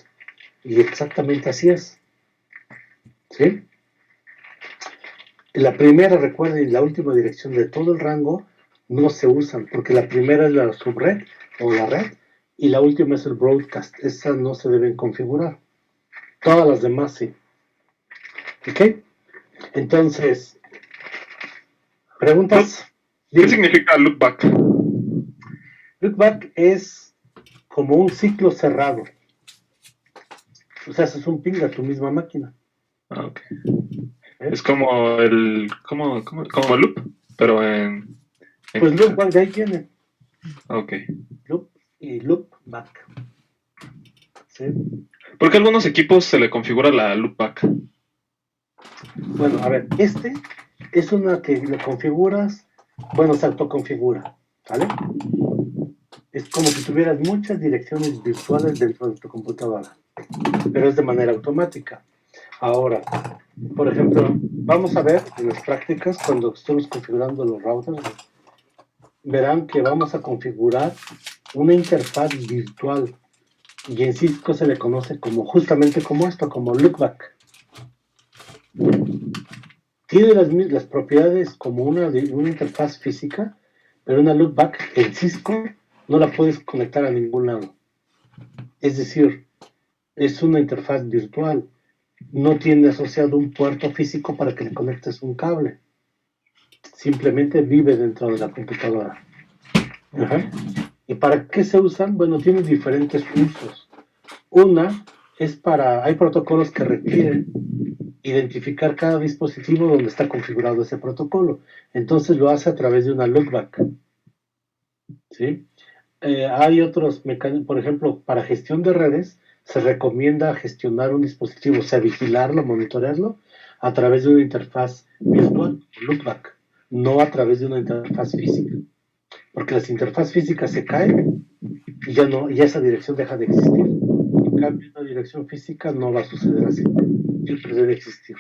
Y exactamente así es. ¿Sí? La primera, recuerden, y la última dirección de todo el rango no se usan, porque la primera es la subred o la red, Y la última es el broadcast. Esas no se deben configurar. Todas las demás sí. ¿Ok? Entonces, preguntas. ¿Qué significa loopback? Loopback es como un ciclo cerrado. O sea, haces un ping a tu misma máquina. Ah, ok. Es como como loop, pero en Pues loopback de ahí tiene. ok. Loop y loopback. ¿Sí? ¿Por qué a algunos equipos se le configura la loopback? Bueno, a ver, este es una que lo configuras, bueno, se autoconfigura, ¿vale? Es como si tuvieras muchas direcciones virtuales dentro de tu computadora, pero es de manera automática. Ahora, por ejemplo, vamos a ver en las prácticas cuando estemos configurando los routers, verán que vamos a configurar una interfaz virtual y en Cisco se le conoce como justamente como esto, como loopback. Tiene las propiedades como una interfaz física, pero una loopback en Cisco no la puedes conectar a ningún lado. Es decir, es una interfaz virtual. No tiene asociado un puerto físico para que le conectes un cable. Simplemente vive dentro de la computadora. Ajá. ¿Y para qué se usan? Bueno, tienen diferentes usos. Una es hay protocolos que requieren identificar cada dispositivo donde está configurado ese protocolo. Entonces lo hace a través de una loopback. ¿Sí? Hay otros mecanismos, por ejemplo, para gestión de redes, se recomienda gestionar un dispositivo, o sea, vigilarlo, monitorearlo, a través de una interfaz virtual, loopback, no a través de una interfaz física. Porque las interfaces físicas se caen y ya esa dirección deja de existir. En cambio, una dirección física no va a suceder así. Siempre debe existir.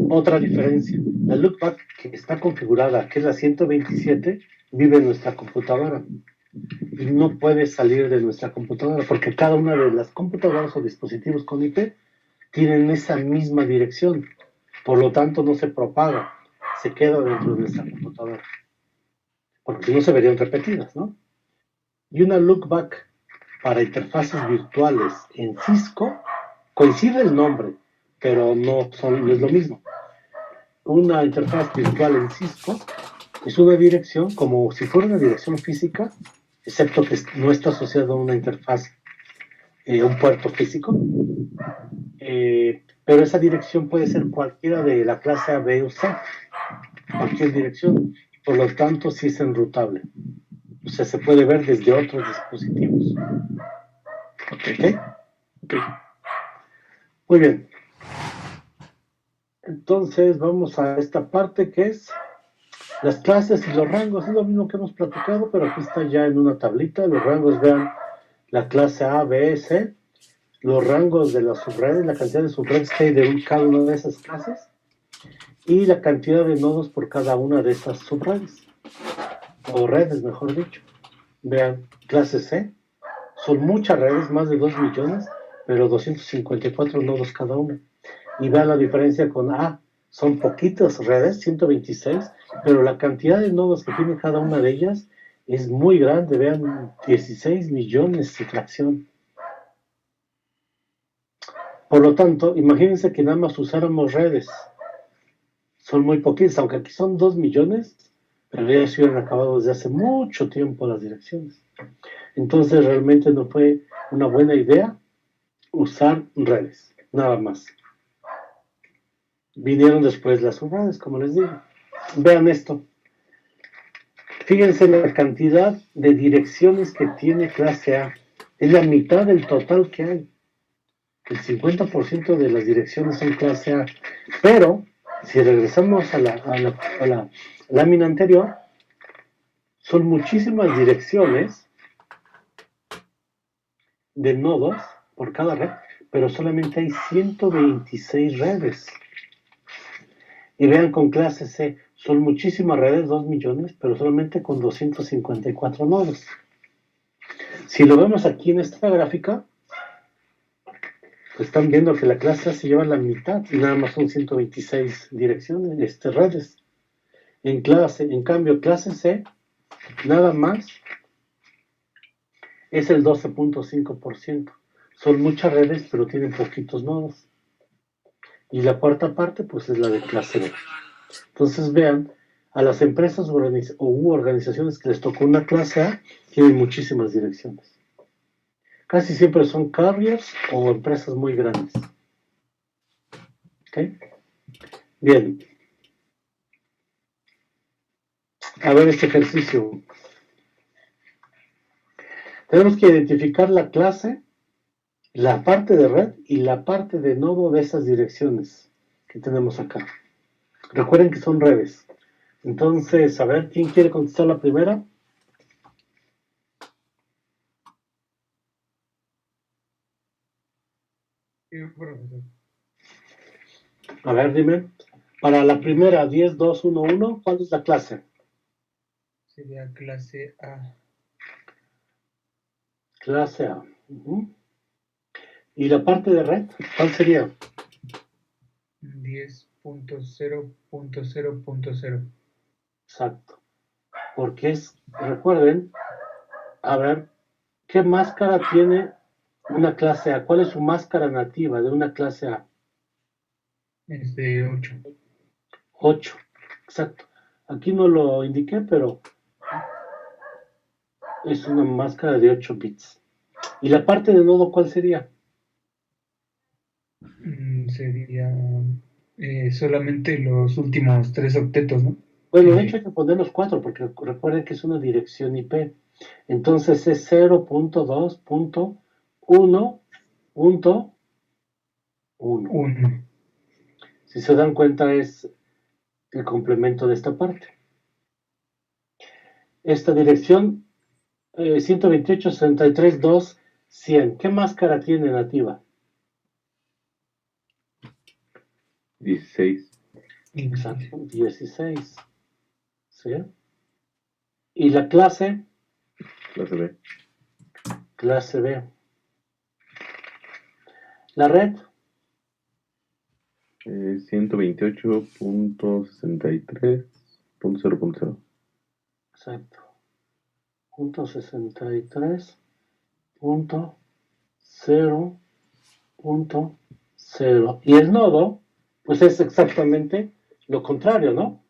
Otra diferencia, la loopback que está configurada, que es la 127, vive en nuestra computadora y no puede salir de nuestra computadora porque cada una de las computadoras o dispositivos con IP tienen esa misma dirección, por lo tanto no se propaga, se queda dentro de nuestra computadora, porque si no se verían repetidas, ¿no? Y una loopback para interfaces virtuales en Cisco, coincide el nombre, pero no es lo mismo. Una interfaz virtual en Cisco es una dirección como si fuera una dirección física, excepto que no está asociado a una interfaz, un puerto físico, pero esa dirección puede ser cualquiera de la clase A, B o C, cualquier dirección, por lo tanto sí es enrutable, o sea, se puede ver desde otros dispositivos. ¿Ok? Muy bien. Entonces vamos a esta parte que es las clases y los rangos. Es lo mismo que hemos platicado, pero aquí está ya en una tablita. Los rangos, vean, la clase A, B, C, los rangos de las subredes, la cantidad de subredes que hay de cada una de esas clases y la cantidad de nodos por cada una de esas subredes, o redes, mejor dicho. Vean, clase C, son muchas redes, más de 2 millones, pero 254 nodos cada una. Y vean la diferencia con A, son poquitas redes, 126, pero la cantidad de nodos que tiene cada una de ellas es muy grande, vean, 16 millones y fracción. Por lo tanto, imagínense que nada más usáramos redes, son muy poquitas, aunque aquí son 2 millones, pero ya se hubieran acabado desde hace mucho tiempo las direcciones. Entonces realmente no fue una buena idea usar redes, nada más. Vinieron después las subredes, como les digo. Vean esto. Fíjense la cantidad de direcciones que tiene clase A. Es la mitad del total que hay. El 50% de las direcciones son clase A. Pero, si regresamos a la lámina anterior, son muchísimas direcciones de nodos por cada red, pero solamente hay 126 redes. Y vean con clase C, son muchísimas redes, 2 millones, pero solamente con 254 nodos. Si lo vemos aquí en esta gráfica, pues están viendo que la clase A se lleva la mitad y nada más son 126 direcciones, redes. En cambio, clase C nada más es el 12.5%. Son muchas redes, pero tienen poquitos nodos. Y la cuarta parte, pues es la de clase B. Entonces vean, a las empresas u organizaciones que les tocó una clase A, tienen muchísimas direcciones. Casi siempre son carriers o empresas muy grandes. ¿Ok? Bien. A ver este ejercicio. Tenemos que identificar la clase, la parte de red y la parte de nodo de esas direcciones que tenemos acá. Recuerden que son redes. Entonces, a ver, ¿quién quiere contestar la primera? A ver, dime. Para la primera, 10, 2, 1, 1, ¿cuál es la clase? Sería clase A. Clase A. ¿Y la parte de red? ¿Cuál sería? 10.0.0.0. Exacto. Porque recuerden, a ver, ¿qué máscara tiene una clase A? ¿Cuál es su máscara nativa de una clase A? Es de 8. 8. Exacto. Aquí no lo indiqué, pero es una máscara de 8 bits. ¿Y la parte de nodo cuál sería? Sería solamente los últimos 3 octetos, ¿no? Bueno, de hecho hay que poner los 4 porque recuerden que es una dirección IP. Entonces es 0.2.1.1. Si se dan cuenta es el complemento de esta parte. Esta dirección 128.63.2.100. ¿Qué máscara tiene nativa? 16. Exacto, 16. ¿Sí? ¿Y la clase? Clase B. Clase B. ¿La red? 128.63.0.0. Exacto. Punto 63.0.0. Y el nodo, pues es exactamente lo contrario, ¿no?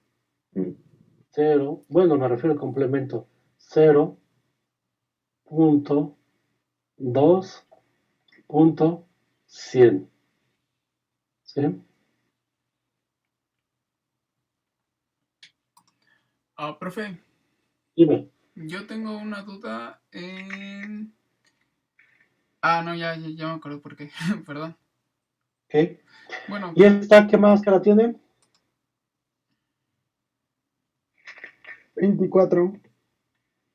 0, bueno, me refiero al complemento. 0.2.100. ¿Sí? Profe, Dime. yo tengo una duda en... no, ya me acuerdo por qué, perdón. ¿Ok? Bueno, ¿Y esta qué máscara tiene? 24.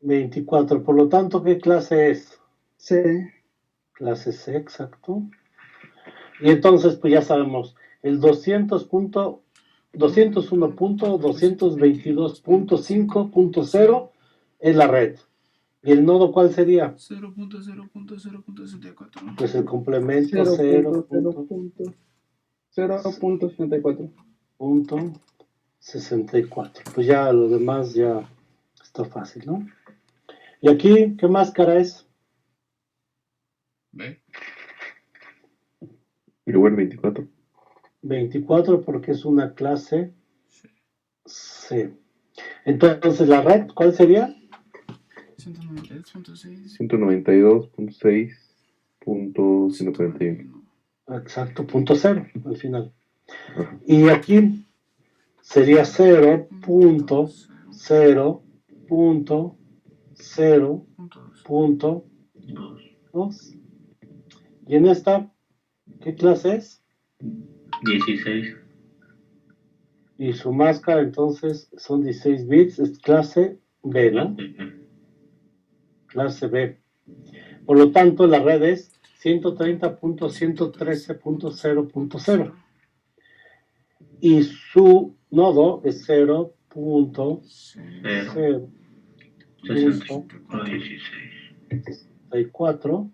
24. Por lo tanto, ¿qué clase es? C. Clase C, exacto. Y entonces, pues ya sabemos, el 201.222.5.0 es la red. ¿Y el nodo cuál sería? 0.0.0.64. Pues el complemento 0.0.0.64. 0.64. Pues ya lo demás ya está fácil, ¿no? ¿Y aquí qué máscara es? ¿Ve? Igual 24. 24 porque es una clase C. Entonces, ¿la red cuál sería? 192.6. 192.6.141. Exacto, punto cero al final. Y aquí sería 0.0.0.2. ¿Y en esta qué clase es? 16. Y su máscara entonces son 16 bits, es clase B, ¿no? Clase B. Por lo tanto, la red es 130.113.0.0. Y su nodo es 0.0.64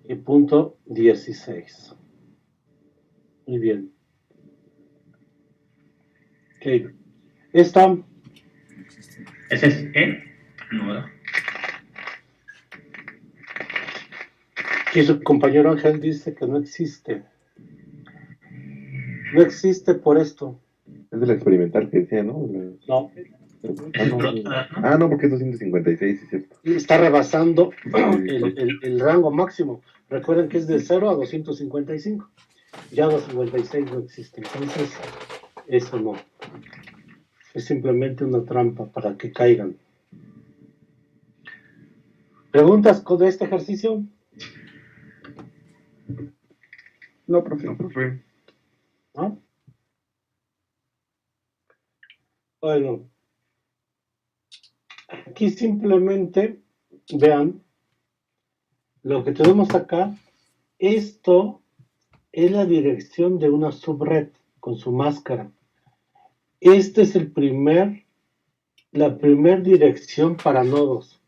y punto 16. Muy bien. Ok. Esta ¿Ese es E? No, ¿verdad? Aquí su compañero Ángel dice que no existe. No existe por esto. Es de la experimental que decía, ¿no? No. No, porque es 256, es cierto. Y está rebasando el rango máximo. Recuerden que es de 0 a 255. Ya 256 no existe. Entonces, eso no. Es simplemente una trampa para que caigan. ¿Preguntas con este ejercicio? No, profe. No, profe. ¿No? Bueno. Aquí simplemente vean lo que tenemos acá. Esto es la dirección de una subred con su máscara. Este es la primer dirección para nodos.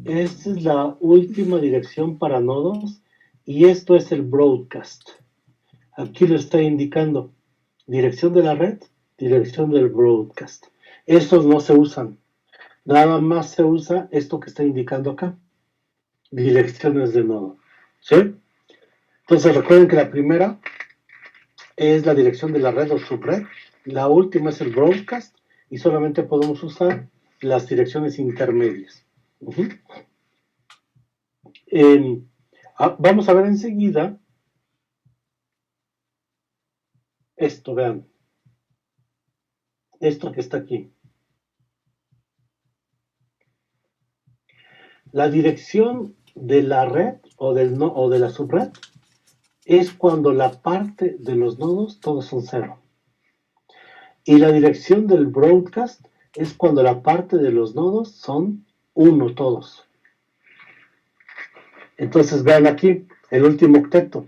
Esta es la última dirección para nodos y esto es el broadcast. Aquí lo está indicando. Dirección de la red, dirección del broadcast. Estos no se usan. Nada más se usa esto que está indicando acá. Direcciones de nodo. ¿Sí? Entonces recuerden que la primera es la dirección de la red o subred. La última es el broadcast. Y solamente podemos usar las direcciones intermedias. Vamos a ver enseguida esto, vean. Esto que está aquí. La dirección de la red o de la subred es cuando la parte de los nodos todos son 0. Y la dirección del broadcast es cuando la parte de los nodos son 1 todos. Entonces vean aquí el último octeto.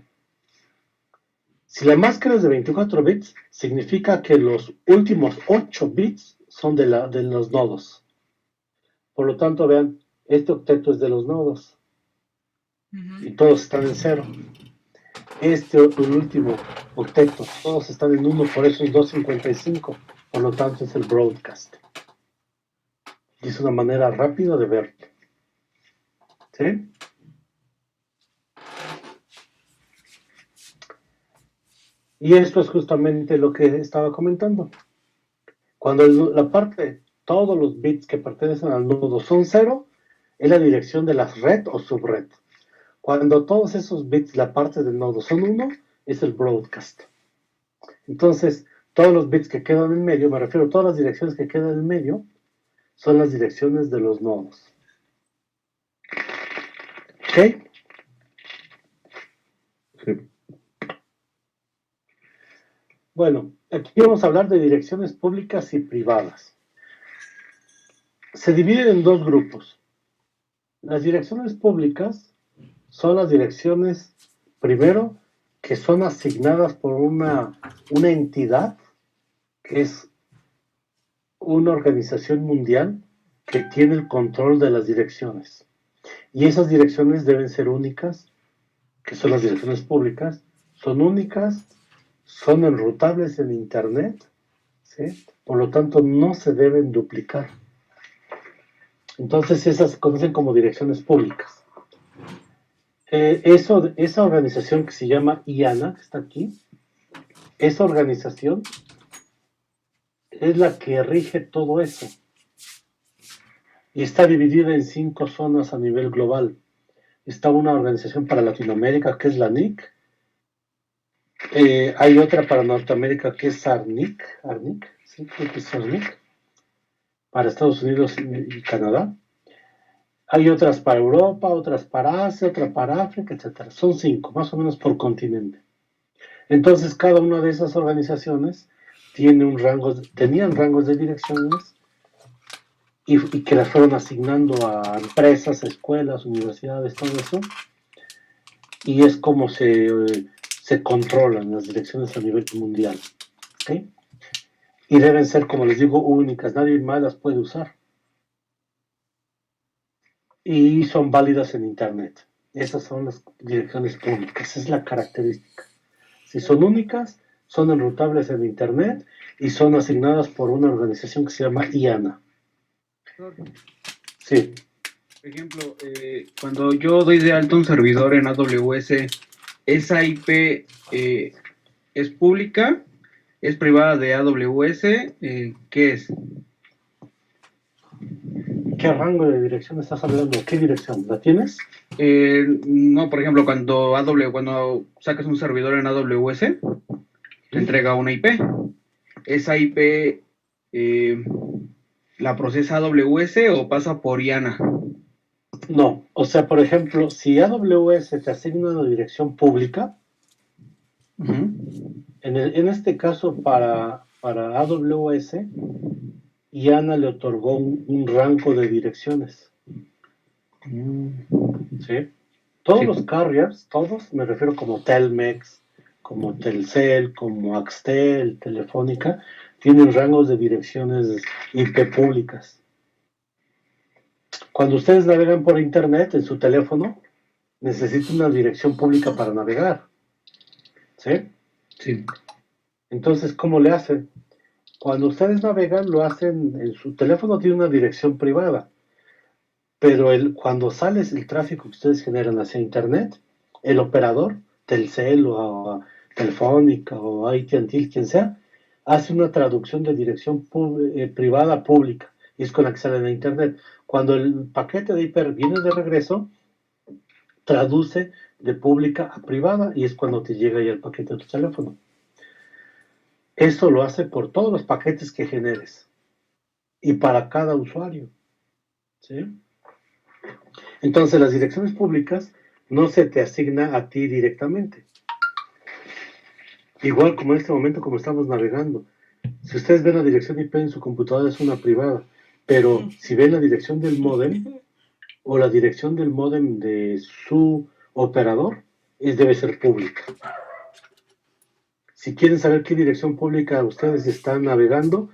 Si la máscara es de 24 bits, significa que los últimos 8 bits son de los nodos. Por lo tanto, vean, este octeto es de los nodos. Y todos están en 0. El último octeto, todos están en 1, por eso es 255. Por lo tanto, es el broadcast. Y es una manera rápida de verlo. ¿Sí? Y esto es justamente lo que estaba comentando. Cuando la parte, todos los bits que pertenecen al nodo son 0, es la dirección de la red o subred. Cuando todos esos bits, la parte del nodo son 1, es el broadcast. Entonces, todos los bits que quedan en medio, me refiero a todas las direcciones que quedan en medio, son las direcciones de los nodos. ¿Ok? Sí. Bueno, aquí vamos a hablar de direcciones públicas y privadas. Se dividen en dos grupos. Las direcciones públicas son las direcciones, primero, que son asignadas por una entidad, que es una organización mundial que tiene el control de las direcciones. Y esas direcciones deben ser únicas, que son las direcciones públicas, son únicas, son enrutables en Internet, ¿sí? Por lo tanto no se deben duplicar. Entonces esas se conocen como direcciones públicas. Esa organización que se llama IANA, que está aquí, esa organización es la que rige todo eso. Y está dividida en 5 zonas a nivel global. Está una organización para Latinoamérica, que es la NIC. Hay otra para Norteamérica, que es ARNIC. Sí, creo que es ARNIC. Para Estados Unidos y Canadá. Hay otras para Europa, otras para Asia, otra para África, etc. Son 5, más o menos por continente. Entonces, cada una de esas organizaciones tenían rangos de direcciones y que las fueron asignando a empresas, escuelas, universidades, todo eso. Y es como se controlan las direcciones a nivel mundial. ¿Okay? Y deben ser, como les digo, únicas. Nadie más las puede usar. Y son válidas en Internet. Esas son las direcciones públicas. Esa es la característica. Si son únicas, son enrutables en Internet y son asignadas por una organización que se llama IANA. Sí. Por ejemplo, cuando yo doy de alta un servidor en AWS, ¿esa IP es pública? ¿Es privada de AWS? ¿Qué es? ¿Qué rango de dirección estás hablando? ¿Qué dirección? ¿La tienes? No, por ejemplo, cuando sacas un servidor en AWS, te entrega una IP. ¿Esa IP la procesa AWS o pasa por IANA? No. O sea, por ejemplo, si AWS te asigna una dirección pública, en este caso para AWS, IANA le otorgó un rango de direcciones. ¿Sí? Todos los carriers, todos, me refiero como Telmex, como Telcel, como Axtel, Telefónica, tienen rangos de direcciones IP públicas. Cuando ustedes navegan por internet en su teléfono, necesitan una dirección pública para navegar. ¿Sí? Sí. Entonces, ¿cómo le hacen? Cuando ustedes navegan, lo hacen en su teléfono, tiene una dirección privada. Pero cuando sale el tráfico que ustedes generan hacia internet, el operador, Telcel o Telefónica o AT&T, quien sea, hace una traducción de dirección privada a pública y es con la que sale a internet. Cuando el paquete de IP viene de regreso, traduce de pública a privada y es cuando te llega ya el paquete a tu teléfono. Esto lo hace por todos los paquetes que generes y para cada usuario. ¿Sí? Entonces, las direcciones públicas no se te asigna a ti directamente. Igual como en este momento, como estamos navegando. Si ustedes ven la dirección IP en su computadora, es una privada. Pero si ven la dirección del módem o la dirección del módem de su operador, debe ser pública. Si quieren saber qué dirección pública ustedes están navegando,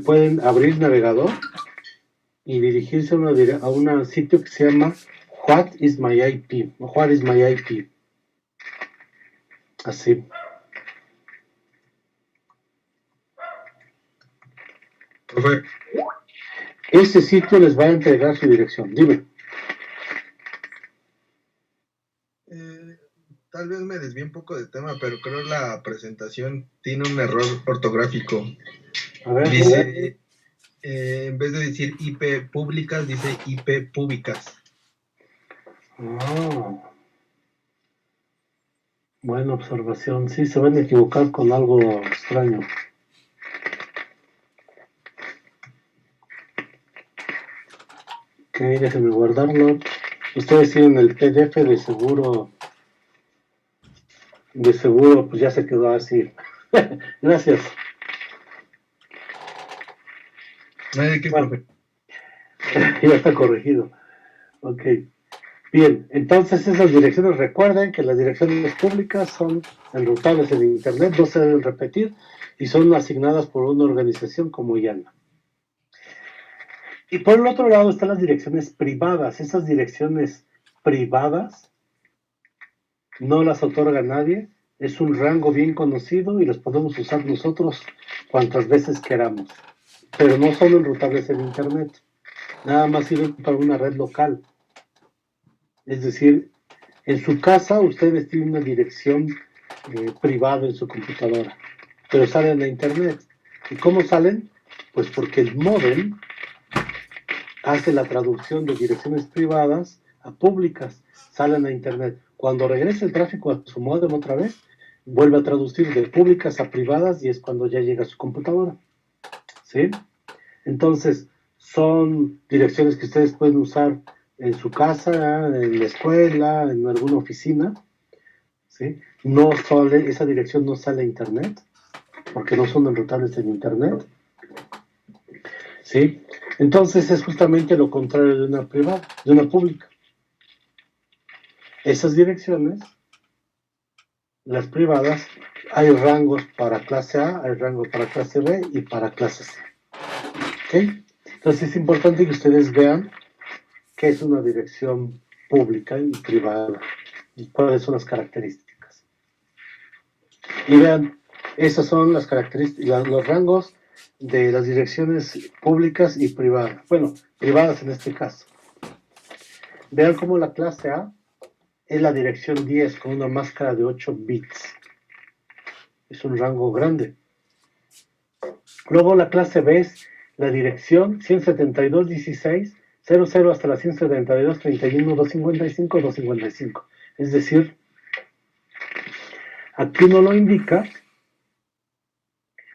pueden abrir navegador y dirigirse a un sitio que se llama What is my IP? What is my IP? Así. Profe, Ese sitio les va a entregar su dirección. Dime. tal vez me desvíe un poco de tema, pero creo que la presentación tiene un error ortográfico. A ver, dice, en vez de decir IP públicas, dice IP públicas. Buena observación. Sí, se van a equivocar con algo extraño. Ok, déjenme guardarlo. Ustedes tienen el PDF de seguro. De seguro, pues ya se quedó así. Gracias. Bueno, ya está corregido. Ok. Bien, entonces esas direcciones, recuerden que las direcciones públicas son enrutables en Internet, no se deben repetir y son asignadas por una organización como IANA. Y por el otro lado están las direcciones privadas. Esas direcciones privadas no las otorga nadie, es un rango bien conocido y las podemos usar nosotros cuantas veces queramos. Pero no son enrutables en Internet, nada más sirven para una red local. Es decir, en su casa ustedes tienen una dirección privada en su computadora, pero salen a Internet. ¿Y cómo salen? Pues porque el módem hace la traducción de direcciones privadas a públicas, salen a Internet. Cuando regresa el tráfico a su módem otra vez, vuelve a traducir de públicas a privadas y es cuando ya llega a su computadora. ¿Sí? Entonces, son direcciones que ustedes pueden usar en su casa, en la escuela, en alguna oficina. ¿Sí? Esa dirección no sale a Internet, porque no son enrutables en Internet. ¿Sí? Entonces es justamente lo contrario de una privada, de una pública. Esas direcciones, las privadas, hay rangos para clase A, hay rangos para clase B y para clase C. ¿Ok? Entonces es importante que ustedes vean qué es una dirección pública y privada y cuáles son las características. Y vean, esas son las características, los rangos de las direcciones públicas y privadas. Bueno, privadas en este caso. Vean cómo la clase A es la dirección 10 con una máscara de 8 bits. Es un rango grande. Luego la clase B es la dirección 172.16.00 hasta la 172.31.255.255. Es decir, aquí no lo indica.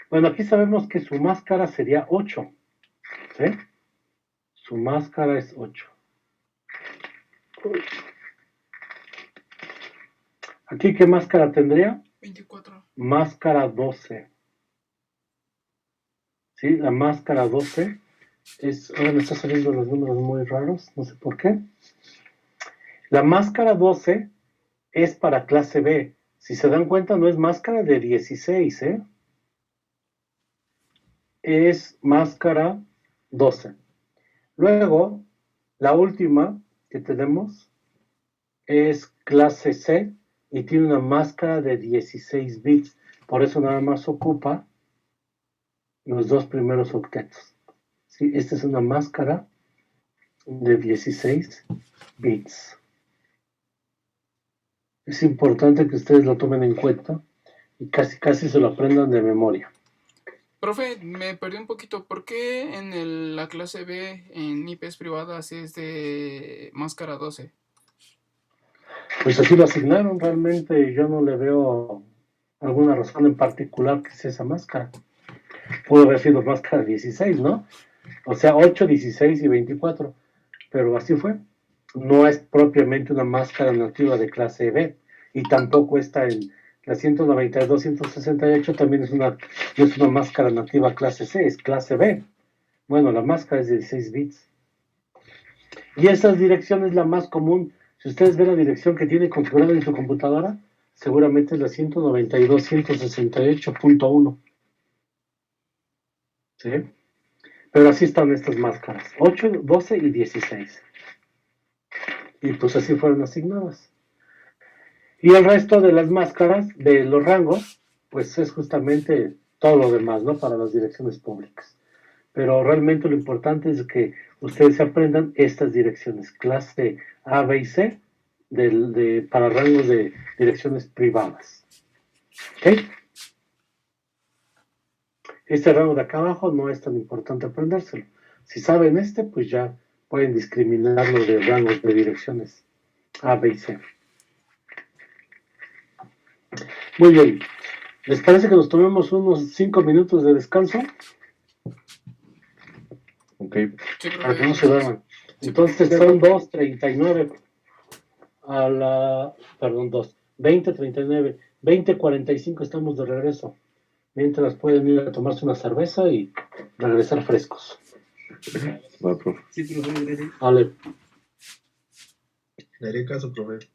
Bueno, aquí sabemos que su máscara sería 8. ¿Sí? Su máscara es 8. Aquí, ¿qué máscara tendría? 24. Máscara 12. ¿Sí? La máscara 12 es... Ahora me están saliendo los números muy raros, no sé por qué. La máscara 12 es para clase B. Si se dan cuenta, no es máscara de 16, ¿eh? Es máscara 12. Luego, la última que tenemos es clase C y tiene una máscara de 16 bits. Por eso nada más ocupa los dos primeros octetos. ¿Sí? Esta es una máscara de 16 bits. Es importante que ustedes lo tomen en cuenta y casi se lo aprendan de memoria. Profe, me perdí un poquito. ¿Por qué en la clase B en IPs privadas es de máscara 12? Pues así lo asignaron. Realmente yo no le veo alguna razón en particular que sea esa máscara. Pudo haber sido máscara 16, ¿no? O sea, 8, 16 y 24. Pero así fue. No es propiamente una máscara nativa de clase B. Y tampoco está en la 192, 168 también no es una máscara nativa clase C, es clase B. Bueno, la máscara es de 16 bits. Y esa dirección es la más común. Si ustedes ven la dirección que tiene configurada en su computadora, seguramente es la 192, 168.1. ¿Sí? Pero así están estas máscaras, 8, 12 y 16. Y pues así fueron asignadas. Y el resto de las máscaras, de los rangos, pues es justamente todo lo demás, ¿no? Para las direcciones públicas. Pero realmente lo importante es que ustedes aprendan estas direcciones, clase A, B y C, para rangos de direcciones privadas. ¿Ok? Este rango de acá abajo no es tan importante aprendérselo. Si saben este, pues ya pueden discriminarlo de rangos de direcciones A, B y C. Muy bien. ¿Les parece que nos tomemos unos 5 minutos de descanso? Ok. Sí, Para que profe. no se duerman. Entonces son 2:39 a la... Perdón, 20:39. 20:45 estamos de regreso. Mientras pueden ir a tomarse una cerveza y regresar frescos. Va, profe. Sí, profe, gracias. Vale. Le haré caso, profe.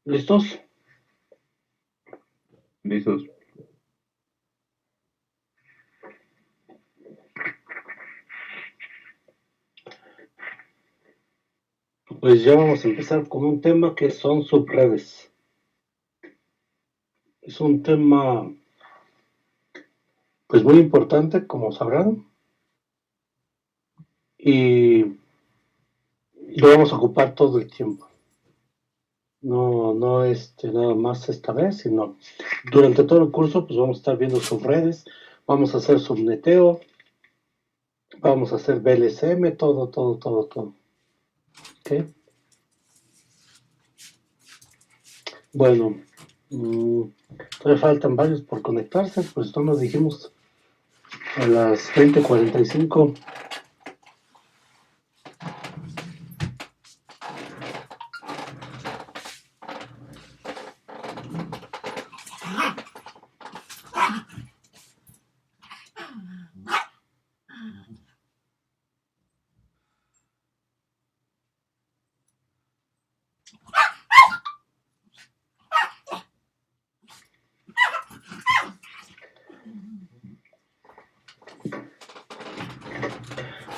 ¿Listos? Listos. Pues ya vamos a empezar con un tema que son subredes. Es un tema pues muy importante, como sabrán, y lo vamos a ocupar todo el tiempo. No nada más esta vez, sino durante todo el curso, pues vamos a estar viendo subredes, vamos a hacer subneteo, vamos a hacer BLSM, todo. ¿Ok? Bueno, todavía faltan varios por conectarse, pues no nos dijimos a las 20:45.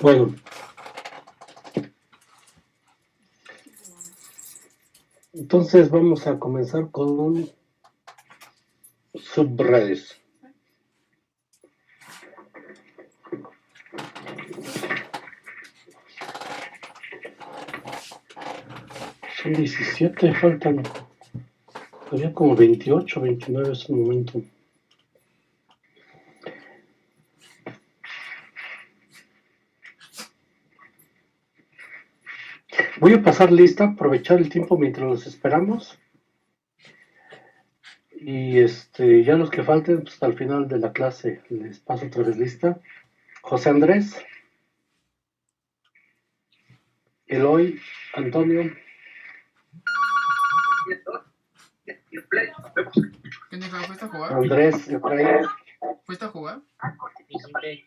Bueno, entonces vamos a comenzar con subredes. Son 17, faltan. Había como 28, 29 en ese momento. Voy a pasar lista, aprovechar el tiempo mientras los esperamos. Y ya los que falten, pues hasta el final de la clase les paso otra vez lista. José Andrés, Eloy, Antonio. ¿Qué dijo? ¿Fuiste a jugar? Andrés, Efraín. ¿Fuiste a jugar? Okay.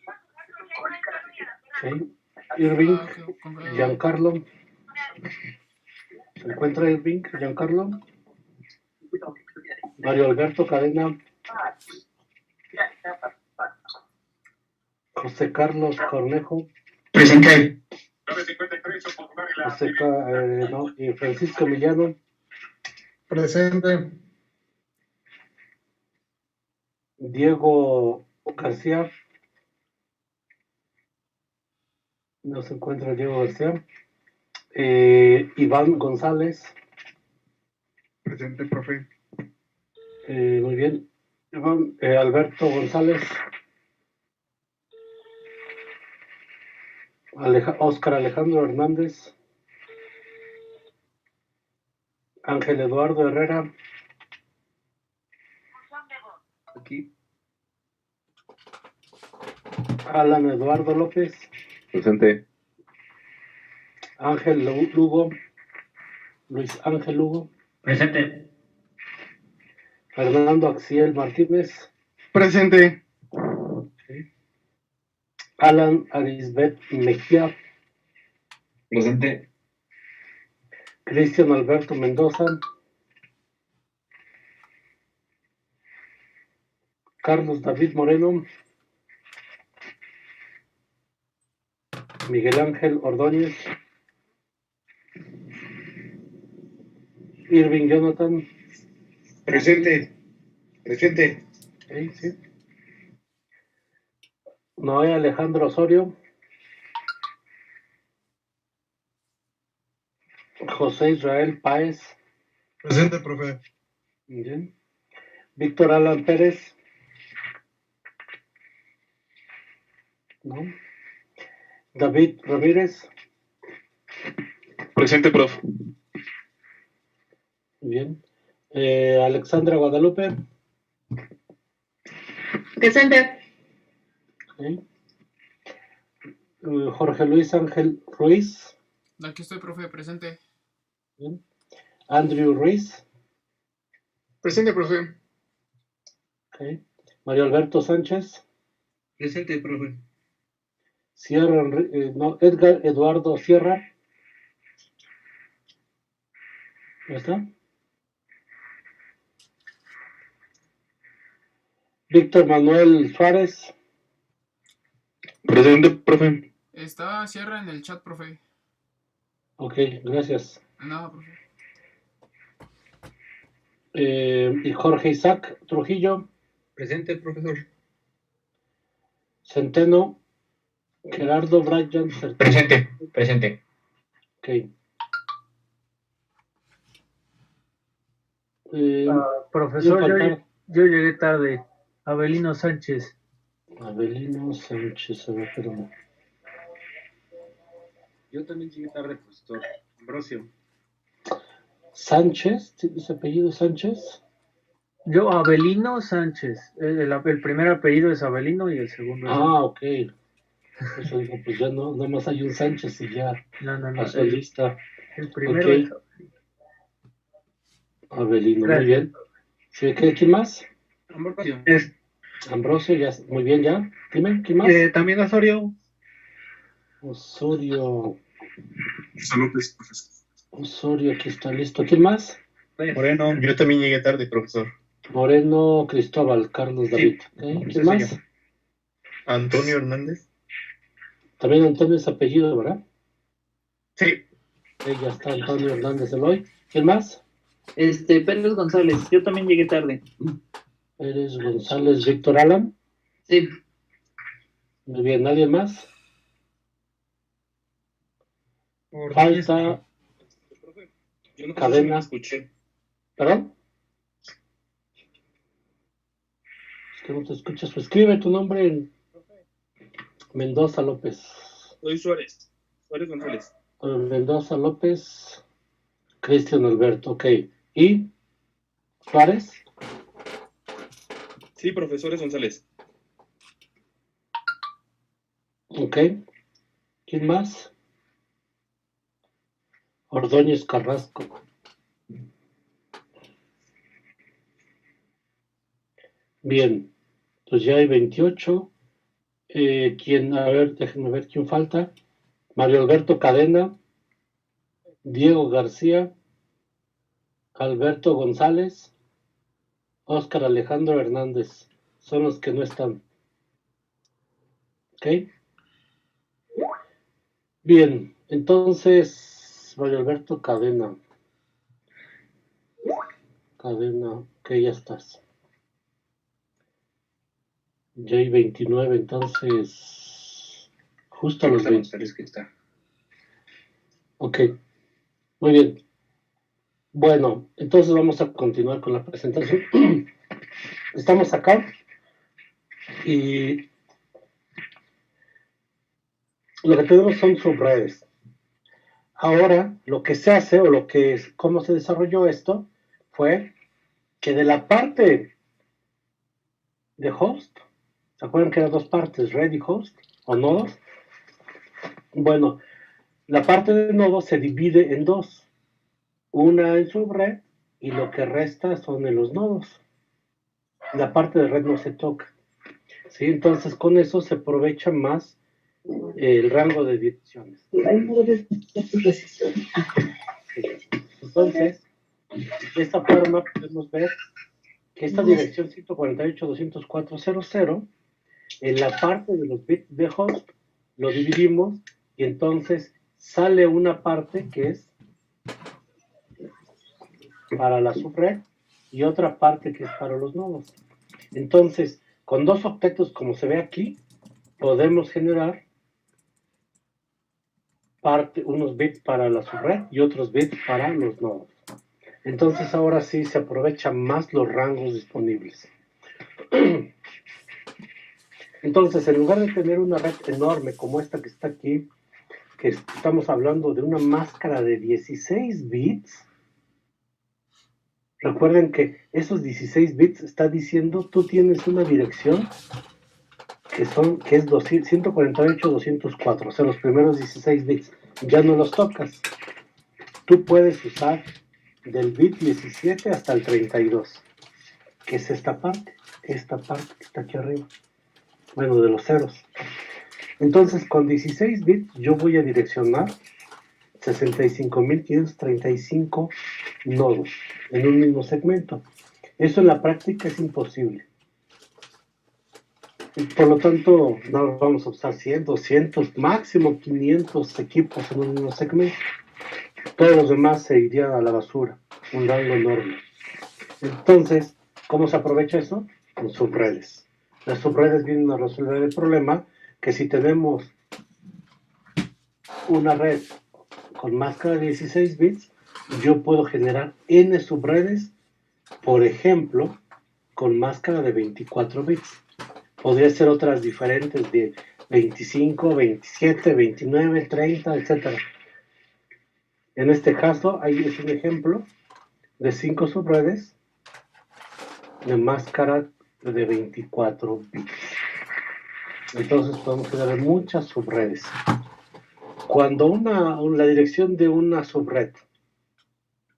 Irving, Okay, Giancarlo. ¿Se encuentra Irving, Giancarlo? Mario Alberto Cadena. José Carlos Cornejo. Presente. Y Francisco Millano. Presente. Diego García. No se encuentra Diego García. Iván González. Presente, profe. Muy bien. Alberto González. Oscar Alejandro Hernández. Ángel Eduardo Herrera. Aquí. Alan Eduardo López. Presente. Ángel Lugo. Luis Ángel Lugo. Presente. Fernando Axiel Martínez. Presente. Alan Arisbet Mejía. Presente. Cristian Alberto Mendoza. Carlos David Moreno. Miguel Ángel Ordóñez. Irving Jonathan. Presente. Presente. Sí. Noé Alejandro Osorio. José Israel Páez. Presente, profe. Bien. Víctor Alan Pérez. ¿No? David Ramírez. Presente, prof. Bien. Alexandra Guadalupe. Presente. Okay. Jorge Luis Ángel Ruiz. Aquí estoy, profe, presente. Bien. Andrew Ruiz. Presente, profe. Okay. Mario Alberto Sánchez. Presente, profe. Edgar Eduardo Sierra. ¿Ya está? Víctor Manuel Suárez. Presente, profe. Está Sierra en el chat, profe. Ok, gracias. Nada, profe. Y Jorge Isaac Trujillo. Presente, profesor. Centeno. Gerardo Bryan. Presente, presente. Ok. Profesor, iba a faltar yo llegué tarde. Abelino Sánchez. Abelino Sánchez, a ver, espérame. Yo también llegué tarde, profesor. Ambrosio. Sánchez, ¿ese apellido Sánchez? Yo, Abelino Sánchez. El primer apellido es Abelino y el segundo es... Ok. Eso digo, pues ya no, nada más hay un Sánchez y ya No. pasó lista. El primero Ok. es Abelino, Gracias. muy bien. ¿Sí, ¿quién más? Ambrosio. Ambrosio, ya, muy bien, ya. Dime, ¿quién más? También Osorio. Osorio. López, profesor. Osorio, aquí está listo. ¿Quién más? Moreno, yo también llegué tarde, profesor. Moreno Cristóbal, Carlos David. Ok, ese ¿quién soy más? yo. Antonio Hernández. También Antonio es apellido, ¿verdad? Sí. Ok, ya está Antonio Hernández Eloy. ¿Quién más? Pérez González, yo también llegué tarde. Pérez González, Víctor Alan. Sí. Muy bien, ¿nadie más? Falta Yo no Cadena. me escuché. ¿Perdón? Es que no te escuchas. Pues escribe tu nombre en Mendoza López. Soy Suárez. Suárez González. Mendoza López. Cristian Alberto, ok. ¿Y Suárez? Sí, profesores González. Ok. ¿Quién más? Ordóñez Carrasco. Bien. Pues ya hay 28. ¿Quién? A ver, déjenme ver quién falta. Mario Alberto Cadena. Diego García. Alberto González. Óscar Alejandro Hernández. Son los que no están. ¿Ok? Bien, entonces, Mario Alberto Cadena. Cadena, ok, ya estás. Ya hay 29, entonces, justo a los 20. Que está. Ok, muy bien. Bueno, entonces vamos a continuar con la presentación. Estamos acá y lo que tenemos son subredes. Ahora, lo que se hace o cómo se desarrolló esto fue que de la parte de host, ¿se acuerdan que eran dos partes, red y host o nodos? Bueno, la parte de nodos se divide en dos, una en subred y lo que resta son en los nodos. La parte de red no se toca, ¿sí? Entonces con eso se aprovecha más el rango de direcciones. Entonces, de esta forma podemos ver que esta dirección 148.204.00 en la parte de los bits de host lo dividimos y entonces sale una parte que es para la subred y otra parte que es para los nodos. Entonces, con dos octetos como se ve aquí, podemos generar unos bits para la subred y otros bits para los nodos. Entonces ahora sí se aprovechan más los rangos disponibles. Entonces, en lugar de tener una red enorme como esta que está aquí, que estamos hablando de una máscara de 16 bits, recuerden que esos 16 bits está diciendo tú tienes una dirección que es 148.204, o sea, los primeros 16 bits, ya no los tocas. Tú puedes usar del bit 17 hasta el 32, que es esta parte que está aquí arriba. Bueno, de los ceros. Entonces, con 16 bits yo voy a direccionar 65.535 nodos en un mismo segmento. Eso en la práctica es imposible. Por lo tanto, no vamos a usar 100, 200, máximo 500 equipos en un mismo segmento. Todos los demás se irían a la basura, un rango enorme. Entonces, ¿cómo se aprovecha eso? Con subredes. Las subredes vienen a resolver el problema que si tenemos una red con máscara de 16 bits, yo puedo generar n subredes, por ejemplo, con máscara de 24 bits. Podría ser otras diferentes de 25, 27, 29, 30, etc. En este caso, ahí es un ejemplo de 5 subredes de máscara de 24 bits. Entonces podemos generar muchas subredes. Cuando la dirección de una subred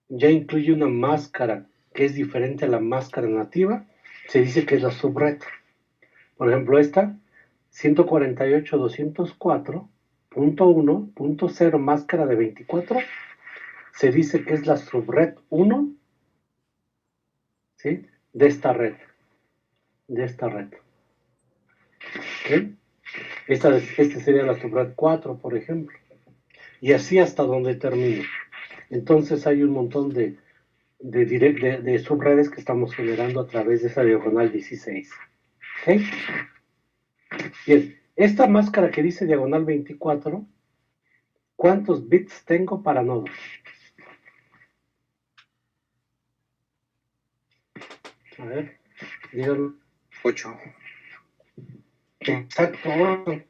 ya incluye una máscara que es diferente a la máscara nativa, se dice que es la subred. Por ejemplo, esta 148.204.1.0 máscara de 24 se dice que es la subred 1, ¿sí?, de esta red. ¿Okay? Esta sería la subred 4, por ejemplo. Y así hasta donde termine. Entonces hay un montón de subredes que estamos generando a través de esa diagonal 16. ¿Ok? Bien, esta máscara que dice diagonal 24, ¿cuántos bits tengo para nodos? A ver, díganme. 8. Exacto, 8.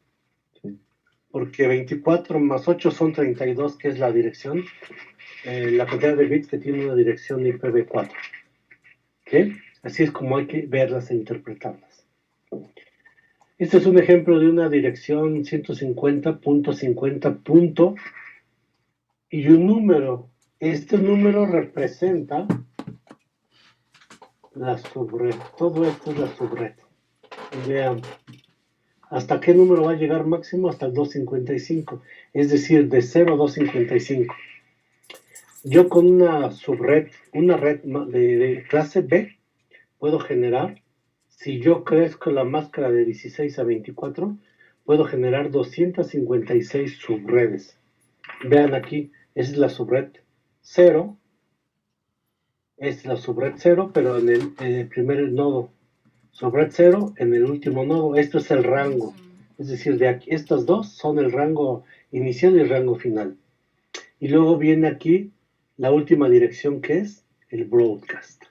Porque 24 más 8 son 32, que es la dirección, la cantidad de bits que tiene una dirección IPv4. ¿Okay? Así es como hay que verlas e interpretarlas. Este es un ejemplo de una dirección 150.50. Y un número. Este número representa la subred. Todo esto es la subred. Vean. ¿Hasta qué número va a llegar máximo? Hasta el 255. Es decir, de 0 a 255. Yo con una subred, una red de clase B, puedo generar, si yo crezco la máscara de 16 a 24, puedo generar 256 subredes. Vean aquí, esa es la subred 0, es la subred 0, pero en el primer nodo. Subred 0 en el último nodo. Esto es el rango. Es decir, de aquí, estos dos son el rango inicial y el rango final. Y luego viene aquí la última dirección, que es el broadcast.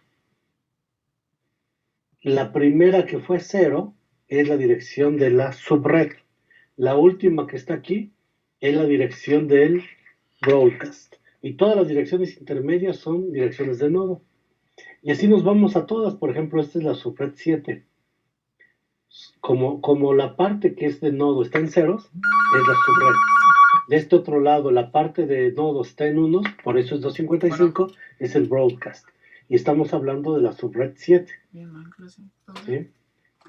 La primera, que fue 0, es la dirección de la subred. La última que está aquí es la dirección del broadcast. Y todas las direcciones intermedias son direcciones de nodo. Y así nos vamos a todas. Por ejemplo, esta es la subred 7. Como la parte que es de nodo está en ceros, es la subred. De este otro lado, la parte de nodo está en unos, por eso es 255, bueno, es el broadcast. Y estamos hablando de la subred 7. ¿Sí?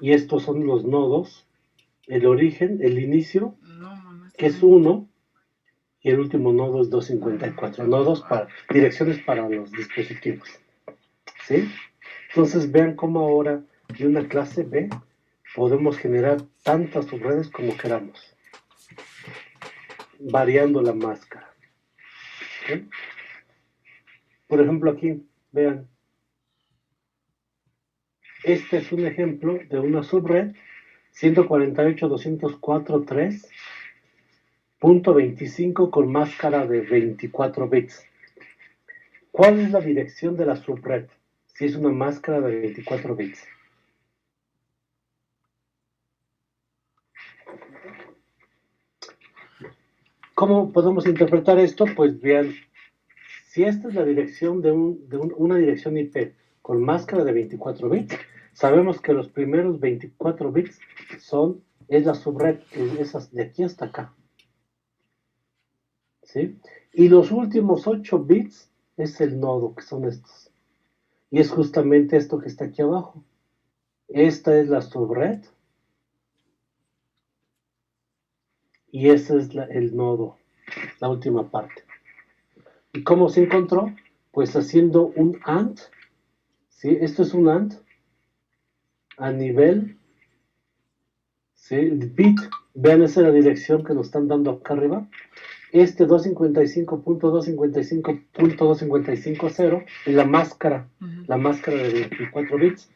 Y estos son los nodos, el origen, el inicio, que es 1, y el último nodo es 254. Nodos direcciones para los dispositivos. ¿Sí? Entonces vean cómo ahora de una clase B podemos generar tantas subredes como queramos, variando la máscara. ¿Sí? Por ejemplo, aquí, vean. Este es un ejemplo de una subred 148.204.3.25 con máscara de 24 bits. ¿Cuál es la dirección de la subred si es una máscara de 24 bits? ¿Cómo podemos interpretar esto? Pues bien, si esta es la dirección de una dirección IP con máscara de 24 bits, sabemos que los primeros 24 bits es la subred, esas de aquí hasta acá. ¿Sí? Y los últimos 8 bits es el nodo, que son estos. Y es justamente esto que está aquí abajo. Esta es la subred. Y ese es el nodo, la última parte. ¿Y cómo se encontró? Pues haciendo un AND. ¿Sí? Esto es un AND a nivel ¿sí? Bit, vean, esa es la dirección que nos están dando acá arriba. Este 255.255.255.0 es la máscara de 24 bits.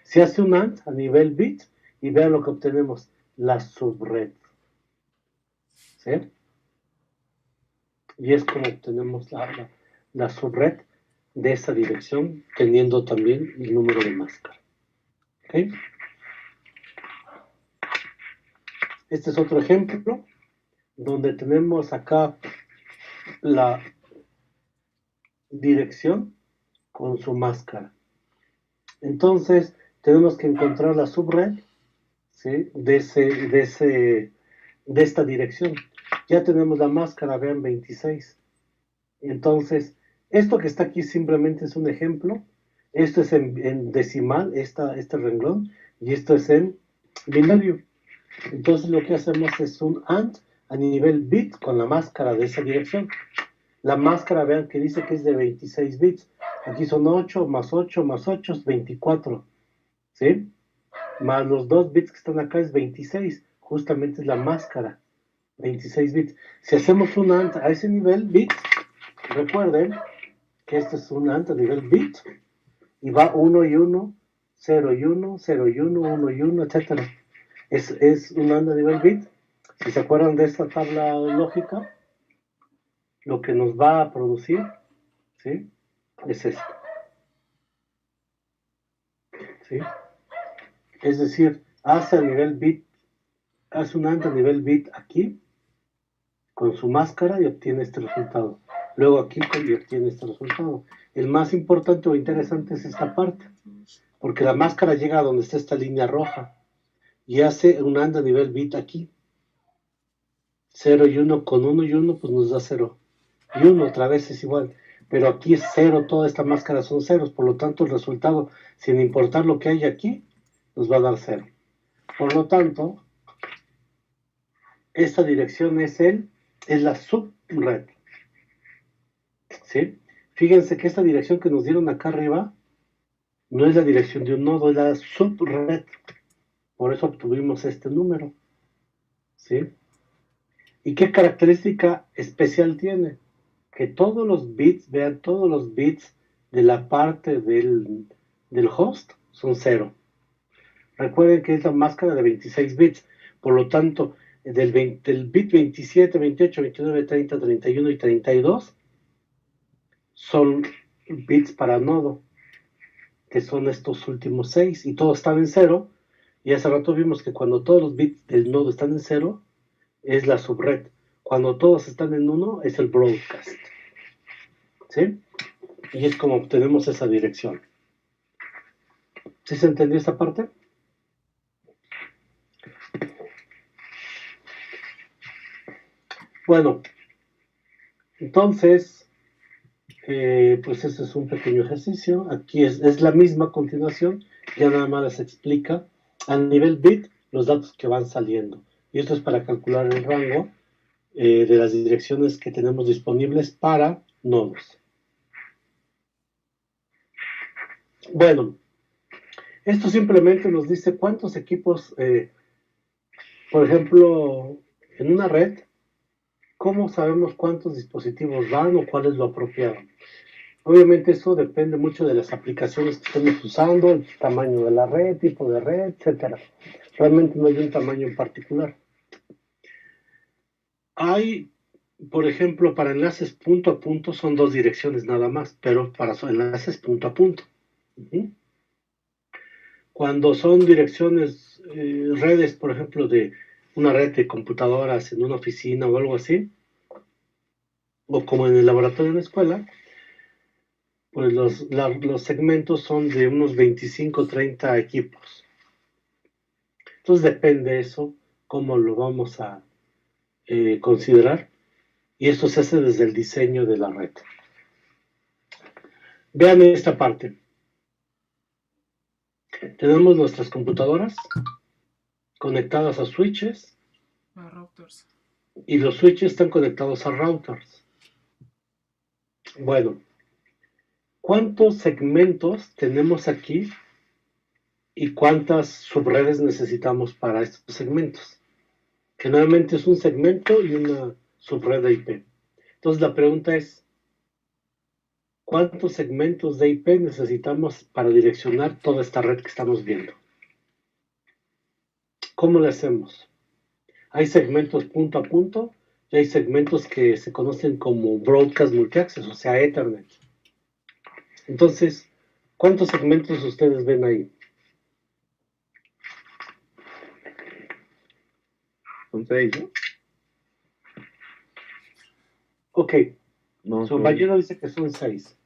Se hace un AND a nivel bit y vean lo que obtenemos, la subred. ¿Sí? Y es como obtenemos la subred de esa dirección, teniendo también el número de máscara. ¿Ok? Este es otro ejemplo donde tenemos acá la dirección con su máscara. Entonces, tenemos que encontrar la subred, ¿sí? de esta dirección. Ya tenemos la máscara, vean, 26. Entonces, esto que está aquí simplemente es un ejemplo. Esto es en decimal, este renglón, y esto es en binario. Entonces, lo que hacemos es un AND a nivel bit con la máscara de esa dirección. La máscara, vean que dice que es de 26 bits. Aquí son 8 más 8 más 8 es 24. ¿Sí? Más los 2 bits que están acá es 26. Justamente es la máscara. 26 bits. Si hacemos un AND a ese nivel bit, recuerden que este es un AND a nivel bit. Y va 1 y 1, 0 y 1, 0 y 1, 1 y 1, etc. Es un AND a nivel bit. Si se acuerdan de esta tabla lógica, lo que nos va a producir, ¿sí? Es esto. ¿Sí? Es decir, hace a nivel bit, hace un AND a nivel bit aquí, con su máscara y obtiene este resultado. Luego aquí y obtiene este resultado. El más importante o interesante es esta parte, porque la máscara llega a donde está esta línea roja y hace un AND a nivel bit aquí. 0 y 1 con 1 y 1, pues nos da 0. Y 1 otra vez es igual. Pero aquí es 0, toda esta máscara son ceros, por lo tanto el resultado, sin importar lo que hay aquí, nos va a dar 0. Por lo tanto, esta dirección es la subred. ¿Sí? Fíjense que esta dirección que nos dieron acá arriba no es la dirección de un nodo, es la subred. Por eso obtuvimos este número. ¿Sí? ¿Y qué característica especial tiene? Que todos los bits, vean, todos los bits de la parte del host son 0. Recuerden que es la máscara de 26 bits. Por lo tanto, del bit 27, 28, 29, 30, 31 y 32 son bits para nodo, que son estos últimos 6, y todos están en 0. Y hace rato vimos que cuando todos los bits del nodo están en 0, es la subred. Cuando todos están en 1, es el broadcast. ¿Sí? Y es como obtenemos esa dirección. ¿Sí se entendió esta parte? Bueno, entonces, pues ese es un pequeño ejercicio. Aquí es la misma continuación, ya nada más les explica a nivel bit los datos que van saliendo. Y esto es para calcular el rango de las direcciones que tenemos disponibles para nodos. Bueno, esto simplemente nos dice cuántos equipos, por ejemplo, en una red, ¿cómo sabemos cuántos dispositivos van o cuál es lo apropiado? Obviamente eso depende mucho de las aplicaciones que estemos usando, el tamaño de la red, tipo de red, etc. Realmente no hay un tamaño en particular. Hay, por ejemplo, para enlaces punto a punto son 2 direcciones nada más, pero para enlaces punto a punto. Cuando son direcciones, redes, por ejemplo, de una red de computadoras en una oficina o algo así, o como en el laboratorio de una escuela, pues los segmentos son de unos 25 o 30 equipos. Entonces depende de eso, cómo lo vamos a considerar. Y esto se hace desde el diseño de la red. Vean esta parte. Tenemos nuestras computadoras conectadas a switches. A routers. Y los switches están conectados a routers. Bueno, ¿cuántos segmentos tenemos aquí ¿Y cuántas subredes necesitamos para estos segmentos? Generalmente es un segmento y una subred de IP. Entonces la pregunta es, ¿cuántos segmentos de IP necesitamos para direccionar toda esta red que estamos viendo? ¿Cómo lo hacemos? Hay segmentos punto a punto y hay segmentos que se conocen como Broadcast Multi-Access, o sea, Ethernet. Entonces, ¿cuántos segmentos ustedes ven ahí? Son 6, ¿no? Ok, No, su compañero dice que son 6.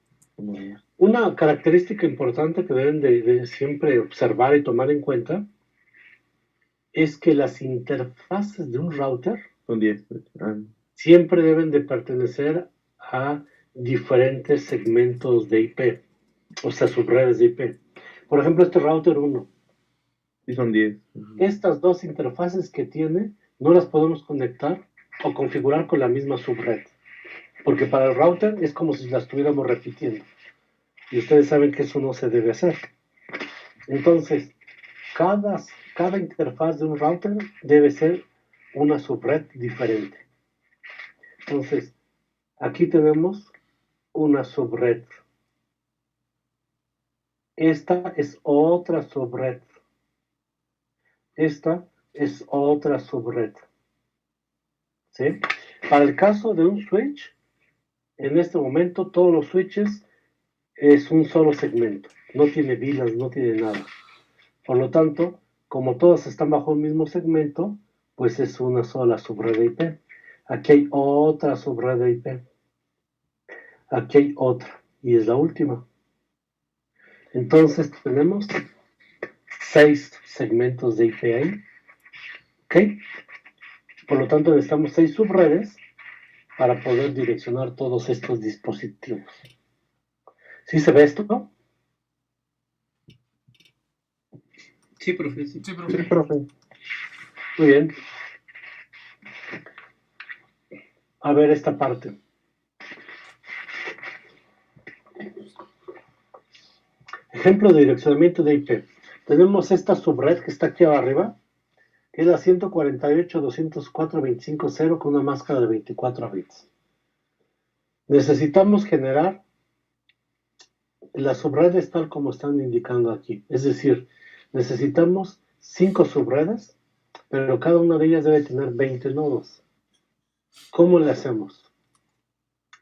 Una característica importante que deben de siempre observar y tomar en cuenta es que las interfaces de un router son 10. siempre deben de pertenecer a diferentes segmentos de IP, o sea, subredes de IP. Por ejemplo, este router 1. Sí, son 10. Estas dos interfaces que tiene no las podemos conectar o configurar con la misma subred, porque para el router es como si las estuviéramos repitiendo. Y ustedes saben que eso no se debe hacer. Entonces, cada interfaz de un router debe ser una subred diferente. Entonces, aquí tenemos una subred. Esta es otra subred. Esta es otra subred. ¿Sí? Para el caso de un switch, en este momento todos los switches es un solo segmento. No tiene vilas, no tiene nada. Por lo tanto, como todas están bajo el mismo segmento, pues es una sola subred de IP. Aquí hay otra subred de IP. Aquí hay otra. Y es la última. Entonces tenemos 6 segmentos de IP ahí. ¿Ok? Por lo tanto necesitamos 6 subredes para poder direccionar todos estos dispositivos. ¿Sí se ve esto? Sí, profe. Sí, profe. Sí, profe. Muy bien. A ver esta parte. Ejemplo de direccionamiento de IP. Tenemos esta subred que está aquí arriba, que es la 148.204.25.0 con una máscara de 24 bits. Necesitamos generar las subredes tal como están indicando aquí. Es decir, necesitamos 5 subredes, pero cada una de ellas debe tener 20 nodos. ¿Cómo le hacemos?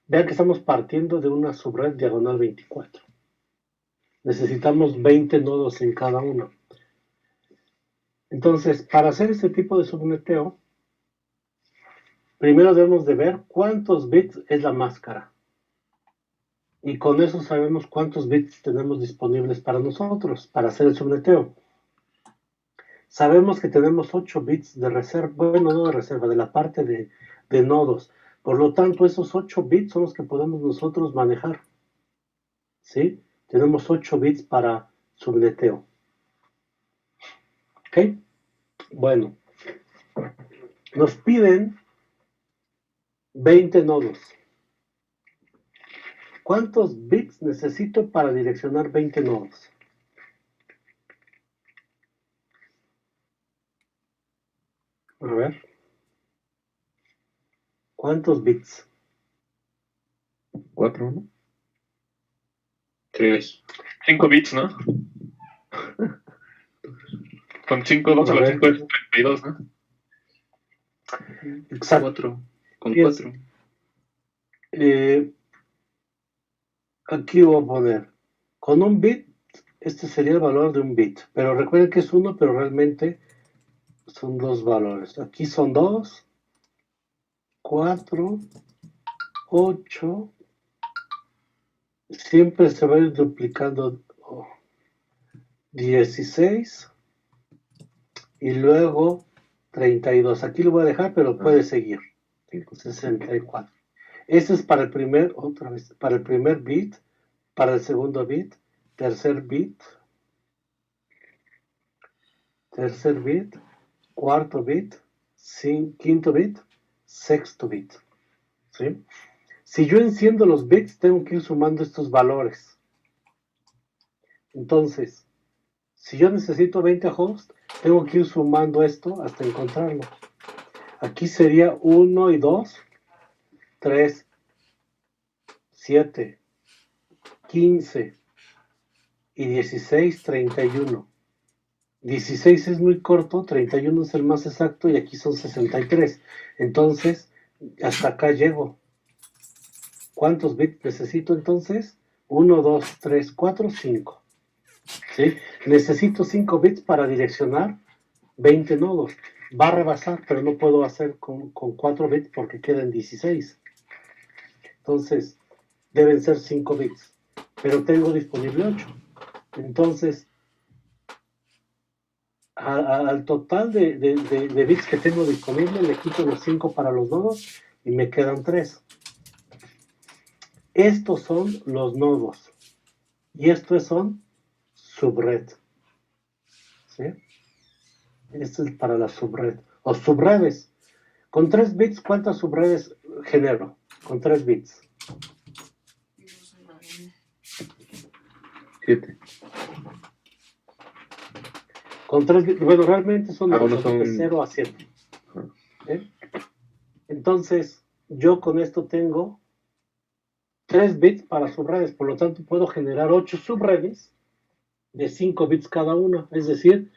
Vean que estamos partiendo de una subred diagonal 24. Necesitamos 20 nodos en cada uno. Entonces, para hacer este tipo de subneteo, primero debemos de ver cuántos bits es la máscara. Y con eso sabemos cuántos bits tenemos disponibles para nosotros, para hacer el subneteo. Sabemos que tenemos 8 bits de reserva, bueno, no de reserva, de la parte de nodos. Por lo tanto, esos 8 bits son los que podemos nosotros manejar. ¿Sí? Tenemos 8 bits para subneteo. ¿Ok? Bueno. Nos piden 20 nodos. ¿Cuántos bits necesito para direccionar 20 nodos? A ver. ¿Cuántos bits? 4, ¿no? 3. 5 bits, ¿no? Con 5, 2 a la 5 es 32, ¿no? Exacto. 4. Con Fíjense. 4. Aquí voy a poner, con un bit, este sería el valor de un bit. Pero recuerden que es 1, pero realmente son 2 valores. Aquí son 2, 4, 8. Siempre se va a ir duplicando 16 y luego 32. Aquí lo voy a dejar, pero puede seguir. 64. Ese es para el primer, otra vez, para el primer bit, para el segundo bit, tercer bit, cuarto bit, quinto bit, sexto bit. ¿Sí? Si yo enciendo los bits, tengo que ir sumando estos valores. Entonces, Si yo necesito 20 hosts, tengo que ir sumando esto hasta encontrarlo. Aquí sería 1 y 2, 3, 7, 15 y 16, 31. 16 es muy corto, 31 es el más exacto y aquí son 63. Entonces, hasta acá llego. ¿Cuántos bits necesito entonces? 1, 2, 3, 4, 5. ¿Sí? Necesito 5 bits para direccionar 20 nodos. Va a rebasar, pero no puedo hacer con 4 bits porque quedan 16. Entonces, deben ser 5 bits. Pero tengo disponible 8. Entonces, al total de bits que tengo disponible, le quito los 5 para los nodos y me quedan 3. Estos son los nodos. Y estos son subred. ¿Sí? Esto es para la subred. O subredes. Con 3 bits, ¿cuántas subredes genero? Con 3 bits. 7. Con 3 bits. Bueno, realmente son, son de 0 a 7. ¿Sí? Entonces, yo con esto tengo 3 bits para subredes. Por lo tanto, puedo generar 8 subredes de 5 bits cada una. Es decir,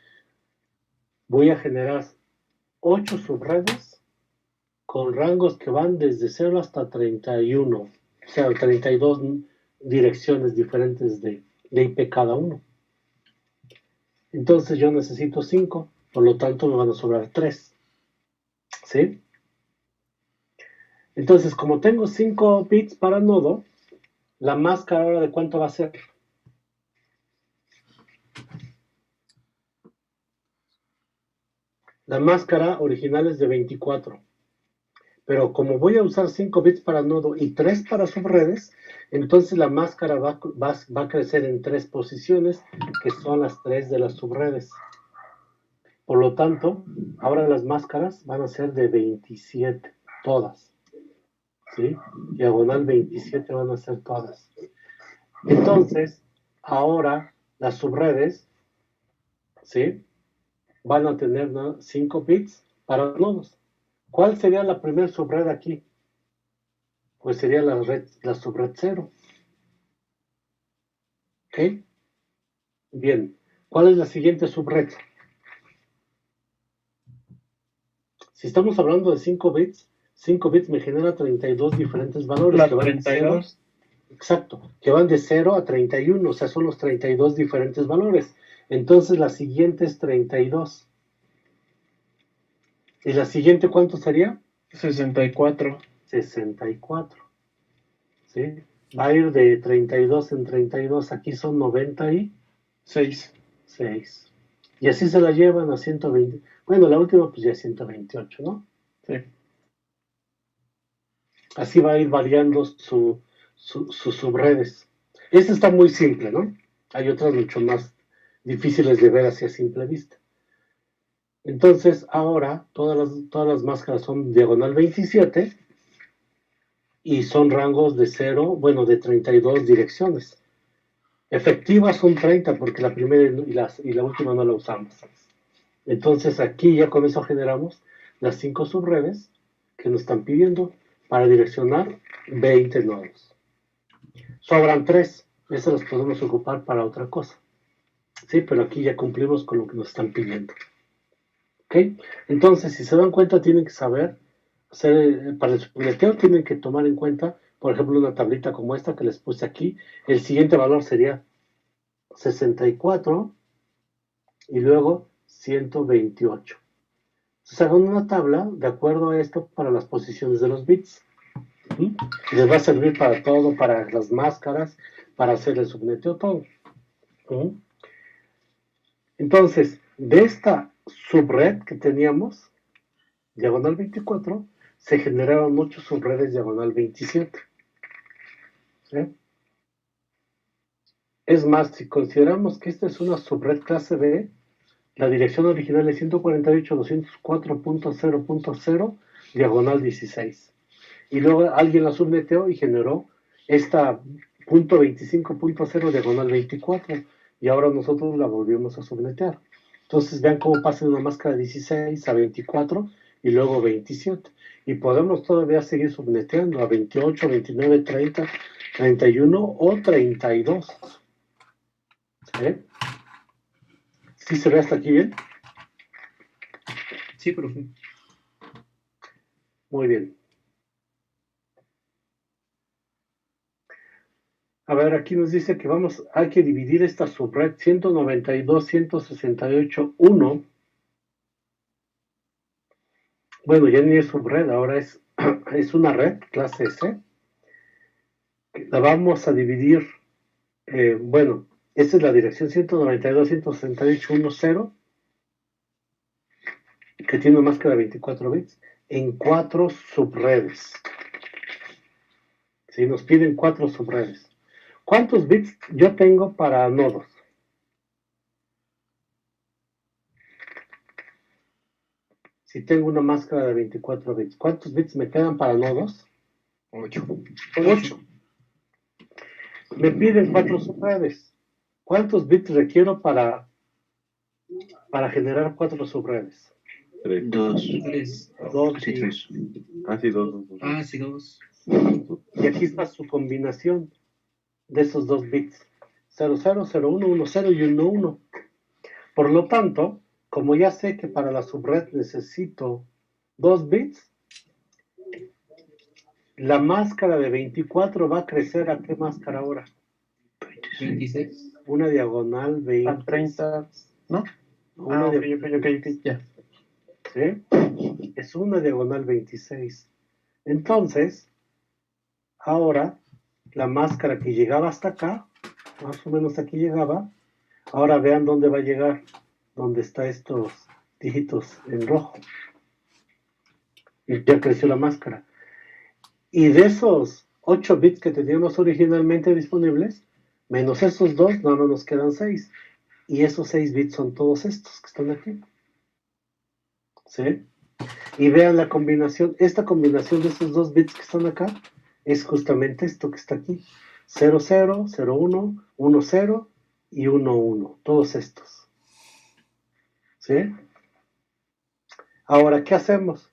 voy a generar 8 subredes con rangos que van desde 0 hasta 31. O sea, 32 direcciones diferentes de IP cada uno. Entonces yo necesito 5, por lo tanto me van a sobrar 3. ¿Sí? Entonces, como tengo 5 bits para nodo, la máscara ahora de cuánto va a ser. La máscara original es de 24. Pero como voy a usar 5 bits para nodo y 3 para subredes, entonces la máscara va a crecer en 3 posiciones, que son las 3 de las subredes. Por lo tanto, ahora las máscaras van a ser de 27, todas. ¿Sí? Diagonal 27 van a ser todas. Entonces, ahora las subredes, ¿sí? Van a tener 5 bits para nodos. ¿Cuál sería la primera subred aquí? Pues sería la subred 0. ¿Ok? Bien. ¿Cuál es la siguiente subred? Si estamos hablando de 5 bits, 5 bits me genera 32 diferentes valores. ¿La que van 32? Exacto, que van de 0 a 31, o sea, son los 32 diferentes valores. Entonces la siguiente es 32. ¿Y la siguiente cuánto sería? 64. 64. ¿Sí? Va a ir de 32 en 32, aquí son 96. Y así se la llevan a 120. Bueno, la última pues ya es 128, ¿no? Sí. Así va a ir variando sus subredes. Esta está muy simple, ¿no? Hay otras mucho más difíciles de ver así a simple vista. Entonces, ahora todas las máscaras son diagonal 27 y son rangos de 0, bueno, de 32 direcciones. Efectivas son 30 porque la primera y la última no la usamos. Entonces, aquí ya con eso generamos las 5 subredes que nos están pidiendo para direccionar 20 nodos. Sobran 3, esas las podemos ocupar para otra cosa. Sí, pero aquí ya cumplimos con lo que nos están pidiendo. ¿Ok? Entonces, si se dan cuenta, tienen que saber, para el subneteo tienen que tomar en cuenta, por ejemplo, una tablita como esta que les puse aquí. El siguiente valor sería 64 y luego 128. Entonces hagan una tabla de acuerdo a esto para las posiciones de los bits. ¿Sí? Les va a servir para todo, para las máscaras, para hacer el subneteo, todo. ¿Sí? Entonces, de esta subred que teníamos, diagonal 24, se generaron 8 subredes diagonal 27. ¿Sí? Es más, si consideramos que esta es una subred clase B, la dirección original es 148.204.0.0, diagonal 16. Y luego alguien la subneteó y generó esta .25.0, diagonal 24. y ahora nosotros la volvimos a subnetear. Entonces vean cómo pasa de una máscara 16 a 24 y luego 27. Y podemos todavía seguir subneteando a 28, 29, 30, 31 o 32. ¿Sí? ¿Sí se ve hasta aquí bien? Sí, profe. Muy bien. A ver, aquí nos dice que hay que dividir esta subred 192.168.1. Bueno, ya ni es subred, ahora es una red, clase C. La vamos a dividir, bueno, esta es la dirección 192.168.1.0, que tiene una máscara de 24 bits, en 4 subredes. ¿Sí? Nos piden 4 subredes. ¿Cuántos bits yo tengo para nodos? Si tengo una máscara de 24 bits, ¿cuántos bits me quedan para nodos? 8. Me piden 4 subredes. ¿Cuántos bits requiero para generar 4 subredes? 2. 2. Sí, 3. Ah, sí, 2. Ah, sí, 2. Y aquí está su combinación de esos 2 bits. 00, 01, 10 y 11. Por lo tanto, como ya sé que para la subred necesito 2 bits, la máscara de 24 va a crecer ¿a qué máscara ahora? 26. Una diagonal 20. A 30, ¿no? Una Ok, ya. ¿Sí? Es una diagonal 26. Entonces, ahora, la máscara que llegaba hasta acá, más o menos aquí llegaba, ahora vean dónde va a llegar, dónde está estos dígitos en rojo. Y ya creció la máscara. Y de esos 8 bits que teníamos originalmente disponibles, menos esos 2, no nos quedan 6. Y esos 6 bits son todos estos que están aquí. ¿Sí? Y vean la combinación. Esta combinación de esos 2 bits que están acá es justamente esto que está aquí. 00, 01, 10 y 11. Todos estos. ¿Sí? Ahora, ¿qué hacemos?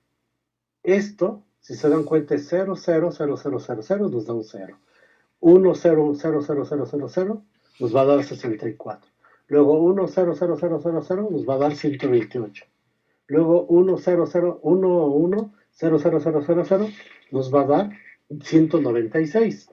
Esto, si se dan cuenta, es 00, 00, 00, 0, nos da un 0. 1, 0, 0, 0, 0, 0, 0, nos va a dar 64. Luego 1, 0, 0, 0, 0, 0, nos va a dar 128. Luego 1, 0, 0, 1, 1, 0, 0, 0, 0, 0, nos va a dar 196.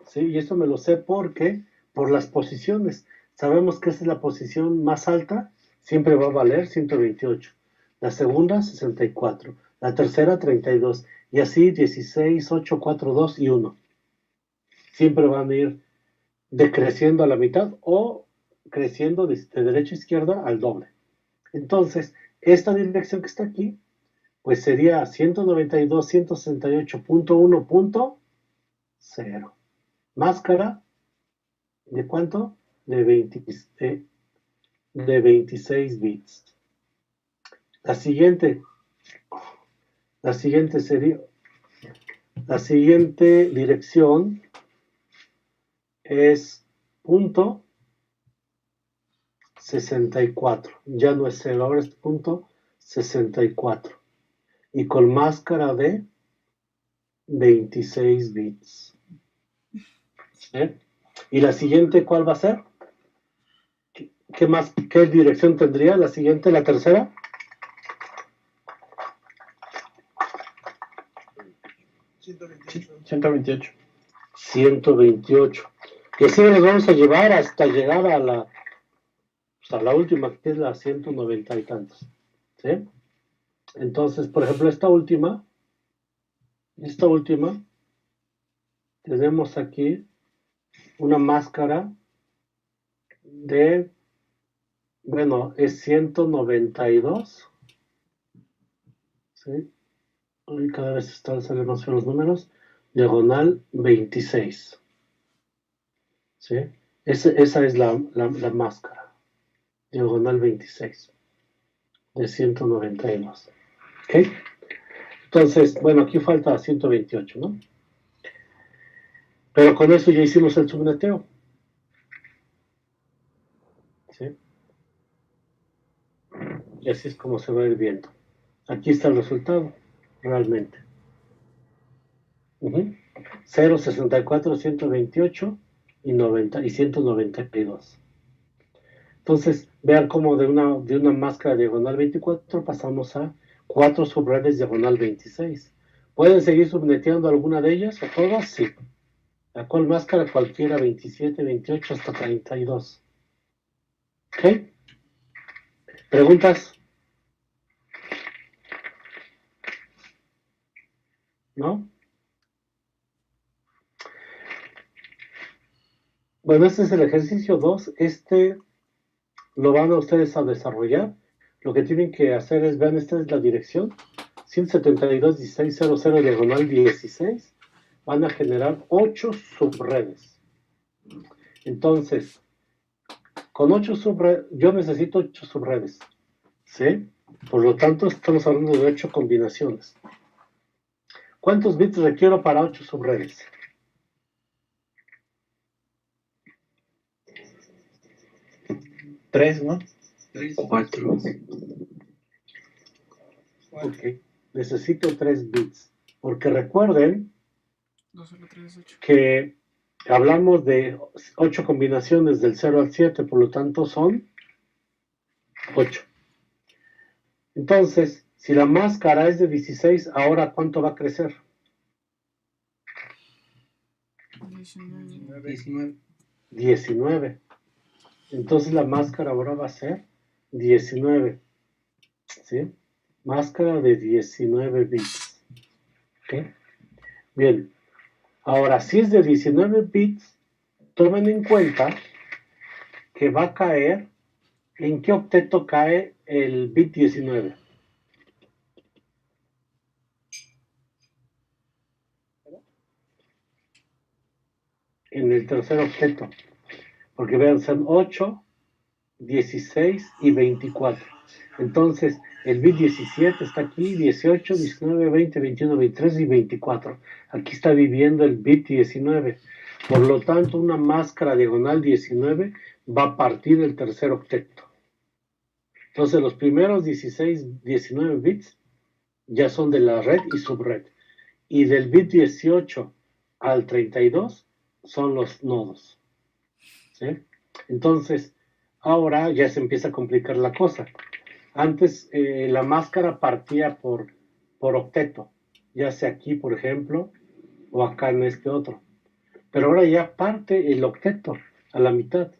¿Sí? Y esto me lo sé porque, por las posiciones, sabemos que esa es la posición más alta, siempre va a valer 128. La segunda, 64. La tercera, 32. Y así, 16, 8, 4, 2 y 1. Siempre van a ir decreciendo a la mitad o creciendo de derecha a izquierda al doble. Entonces, esta dirección que está aquí, pues sería 192.168.1.0. Máscara, ¿de cuánto? De 26 bits. La siguiente sería, la siguiente dirección es punto 64. Ya no es 0, ahora es punto 64. Y con máscara de 26 bits. ¿Sí? ¿Y la siguiente cuál va a ser? ¿Qué dirección tendría la siguiente, la tercera? 128. 128. Y así nos vamos a llevar hasta llegar a la última, que es la 190 y tantos. ¿Sí? Entonces, por ejemplo, esta última, tenemos aquí una máscara de, bueno, es 192. ¿Sí? Y cada vez salen más feos los números. Diagonal 26. ¿Sí? Esa es la máscara. Diagonal 26. De 192. ¿Ok? Entonces, bueno, aquí falta 128, ¿no? Pero con eso ya hicimos el subneteo. ¿sí? Y así es como se va a ir viendo. Aquí está el resultado, realmente. 0, 64, 128 y 90 y 192. Entonces, vean cómo de una máscara diagonal 24 pasamos a 4 subredes diagonal 26. ¿Pueden seguir subneteando alguna de ellas o todas? Sí. ¿A cuál máscara? Cualquiera, 27, 28 hasta 32. ¿Ok? ¿Preguntas? ¿No? Bueno, este es el ejercicio 2. Este lo van a ustedes a desarrollar. Lo que tienen que hacer es, vean, esta es la dirección. 172.16.00 diagonal 16. Van a generar 8 subredes. Entonces, con 8 subredes, yo necesito 8 subredes. ¿Sí? Por lo tanto, estamos hablando de 8 combinaciones. ¿Cuántos bits requiero para 8 subredes? Tres, ¿no? 4. Ok, necesito 3 bits. Porque recuerden 2 sobre 3 es 8. que hablamos de 8 combinaciones del 0 al 7, por lo tanto son 8. Entonces, si la máscara es de 16, ahora ¿cuánto va a crecer? 19. 19. Entonces la máscara ahora va a ser 19. ¿Sí? Máscara de 19 bits. ¿Ok? Bien. Ahora, si es de 19 bits, tomen en cuenta que va a caer, ¿en qué octeto cae el bit 19? En el tercer octeto. Porque vean, son 8, 16 y 24. Entonces, el bit 17 está aquí, 18, 19, 20, 21, 23 y 24. Aquí está viviendo el bit 19. Por lo tanto, una máscara diagonal 19 va a partir del tercer octeto. Entonces, los primeros 16, 19 bits ya son de la red y subred. Y del bit 18 al 32 son los nodos. ¿Sí? Entonces, ahora ya se empieza a complicar la cosa. Antes la máscara partía por octeto, ya sea aquí, por ejemplo, o acá en este otro. Pero ahora ya parte el octeto a la mitad.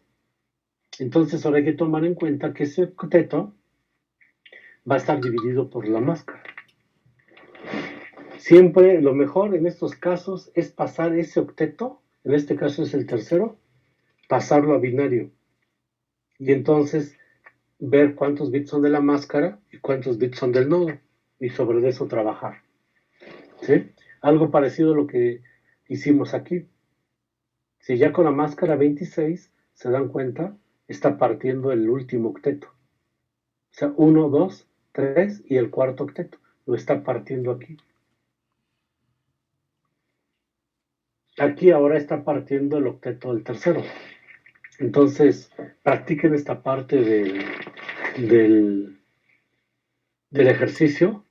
Entonces ahora hay que tomar en cuenta que ese octeto va a estar dividido por la máscara. Siempre lo mejor en estos casos es pasar ese octeto, en este caso es el tercero, pasarlo a binario. Y entonces ver cuántos bits son de la máscara y cuántos bits son del nodo, y sobre eso trabajar. ¿Sí? Algo parecido a lo que hicimos aquí. Si ya con la máscara 26, se dan cuenta, está partiendo el último octeto. O sea, 1, 2, 3 y el cuarto octeto. Lo está partiendo aquí. Aquí ahora está partiendo el octeto del tercero. Entonces, practiquen esta parte del ejercicio,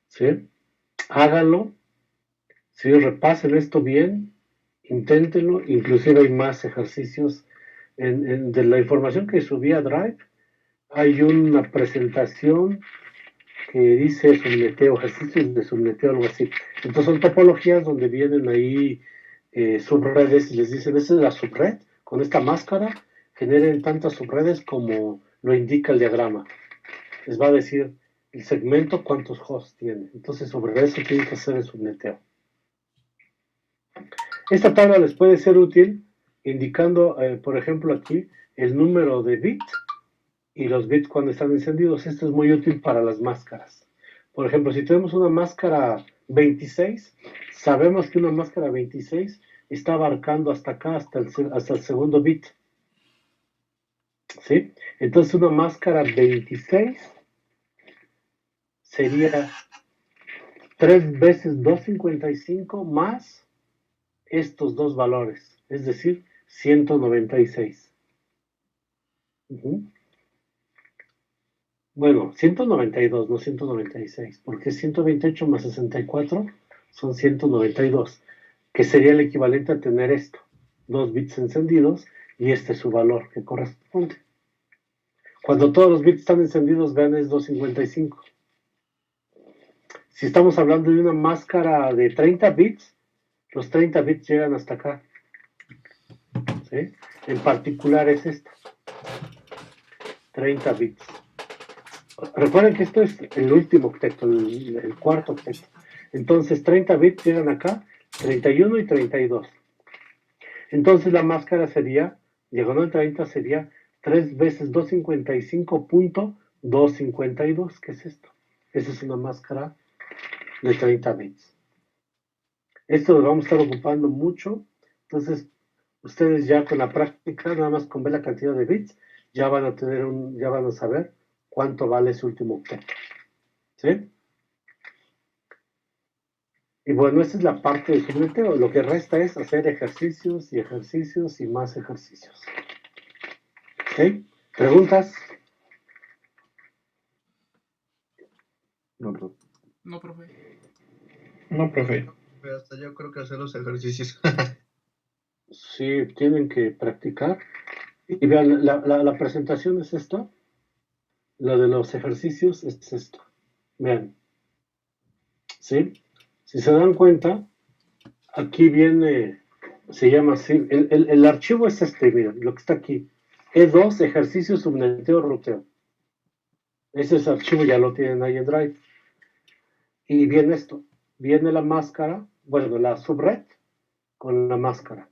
¿sí? Háganlo, ¿sí? Repasen esto bien, inténtenlo, inclusive hay más ejercicios. De la información que subí a Drive, hay una presentación que dice subneteo, ejercicios de subneteo, algo así. Entonces son topologías donde vienen ahí subredes y les dicen, esa es la subred, con esta máscara generen tantas subredes como lo indica el diagrama. Les va a decir el segmento cuántos hosts tiene. Entonces sobre eso tienen que hacer el subneteo. Esta tabla les puede ser útil indicando, por ejemplo aquí, el número de bits y los bits cuando están encendidos. Esto es muy útil para las máscaras. Por ejemplo, si tenemos una máscara 26, sabemos que una máscara 26 está abarcando hasta acá, hasta el segundo bit. ¿Sí? Entonces una máscara 26 sería 3 veces 255 más estos dos valores, es decir, 196. Bueno, 192, no 196, porque 128 más 64 son 192, que sería el equivalente a tener esto, 2 bits encendidos, y este es su valor que corresponde. Cuando todos los bits están encendidos, vean, es 255. Si estamos hablando de una máscara de 30 bits, los 30 bits llegan hasta acá. ¿Sí? En particular es esta. 30 bits. Recuerden que esto es el último octeto, el cuarto octeto. Entonces 30 bits llegan acá, 31 y 32. Entonces la máscara sería, diagonal 30 sería 3 veces 255.252. ¿Qué es esto? Esa es una máscara de 30 bits. Esto lo vamos a estar ocupando mucho. Entonces, ustedes ya con la práctica, nada más con ver la cantidad de bits, ya van a saber cuánto vale ese último octeto. ¿Sí? Y bueno, esa es la parte de subneteo. Lo que resta es hacer ejercicios y ejercicios y más ejercicios. ¿Ok? ¿Preguntas? No, profe. No, profe. No, profe. Hasta yo creo que hacer los ejercicios. Sí, tienen que practicar. Y vean, la presentación es esto. Lo de los ejercicios es esto. Vean. ¿Sí? Si se dan cuenta, aquí viene, se llama así, el archivo es este, miren, lo que está aquí. E2, ejercicio, subneteo, ruteo. Ese archivo ya lo tienen ahí en Drive. Y viene esto, viene la máscara, bueno, la subred con la máscara.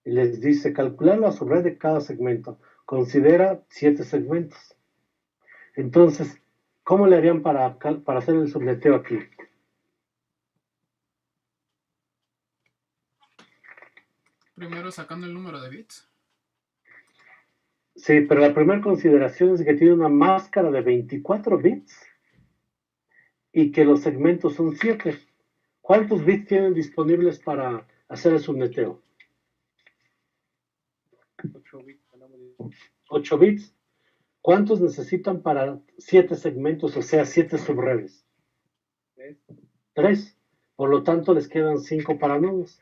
Y les dice, calcular la subred de cada segmento. Considera 7 segmentos. Entonces, ¿cómo le harían para hacer el subneteo aquí? Primero sacando el número de bits. Sí, pero la primera consideración es que tiene una máscara de 24 bits y que los segmentos son 7. ¿Cuántos bits tienen disponibles para hacer el subneteo? 8 bits. ¿Cuántos necesitan para 7 segmentos, o sea, 7 subredes? 3. Por lo tanto, les quedan 5 para nodos.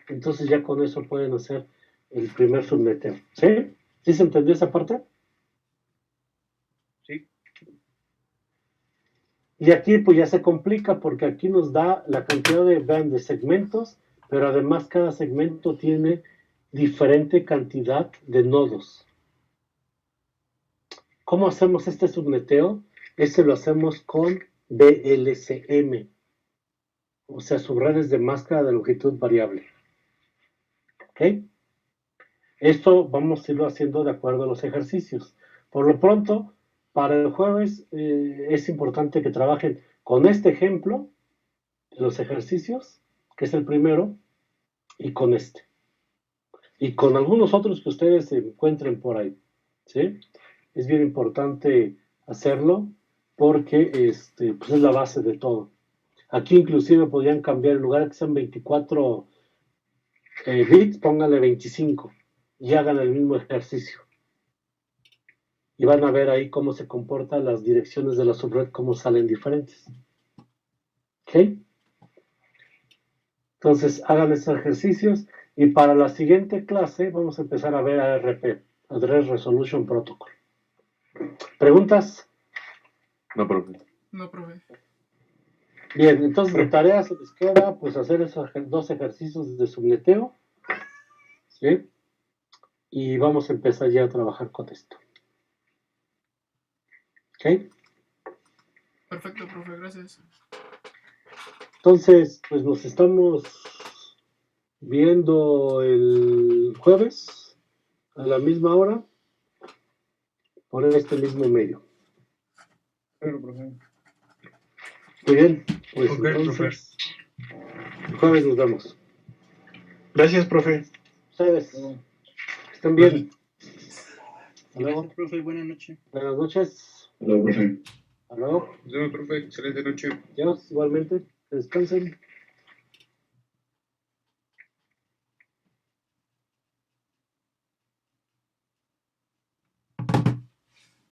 Entonces ya con eso pueden hacer el primer subneteo. ¿Sí? ¿Sí se entendió esa parte? Sí. Y aquí pues ya se complica porque aquí nos da la cantidad de segmentos, pero además cada segmento tiene diferente cantidad de nodos. ¿Cómo hacemos este subneteo? Este lo hacemos con BLCM, o sea, subredes de máscara de longitud variable. ¿Ok? Esto vamos a irlo haciendo de acuerdo a los ejercicios. Por lo pronto, para el jueves es importante que trabajen con este ejemplo de los ejercicios, que es el primero, y con este. Y con algunos otros que ustedes encuentren por ahí. ¿Sí? Es bien importante hacerlo porque pues es la base de todo. Aquí inclusive podrían cambiar, en lugar de que sean 24 bits, pónganle 25 y hagan el mismo ejercicio. Y van a ver ahí cómo se comportan las direcciones de la subred, cómo salen diferentes. ¿Ok? Entonces, hagan esos ejercicios y para la siguiente clase vamos a empezar a ver ARP, Address Resolution Protocol. ¿Preguntas? No, profe. No, profe. Bien, entonces de tarea se les queda pues hacer esos 2 ejercicios de subneteo. ¿Sí? Y vamos a empezar ya a trabajar con esto. ¿Ok? Perfecto, profe, gracias. Entonces, pues nos estamos viendo el jueves a la misma hora por este mismo medio. Pero, profe. Muy bien, pues Ok, entonces el jueves nos vemos. Gracias, profe. Ustedes estén bien. Hasta luego. Gracias, profe. Buenas noches. Buenas noches. Hola, profe. Hasta luego. Nos vemos, profe. Excelente noche. Adiós, igualmente. Que descansen.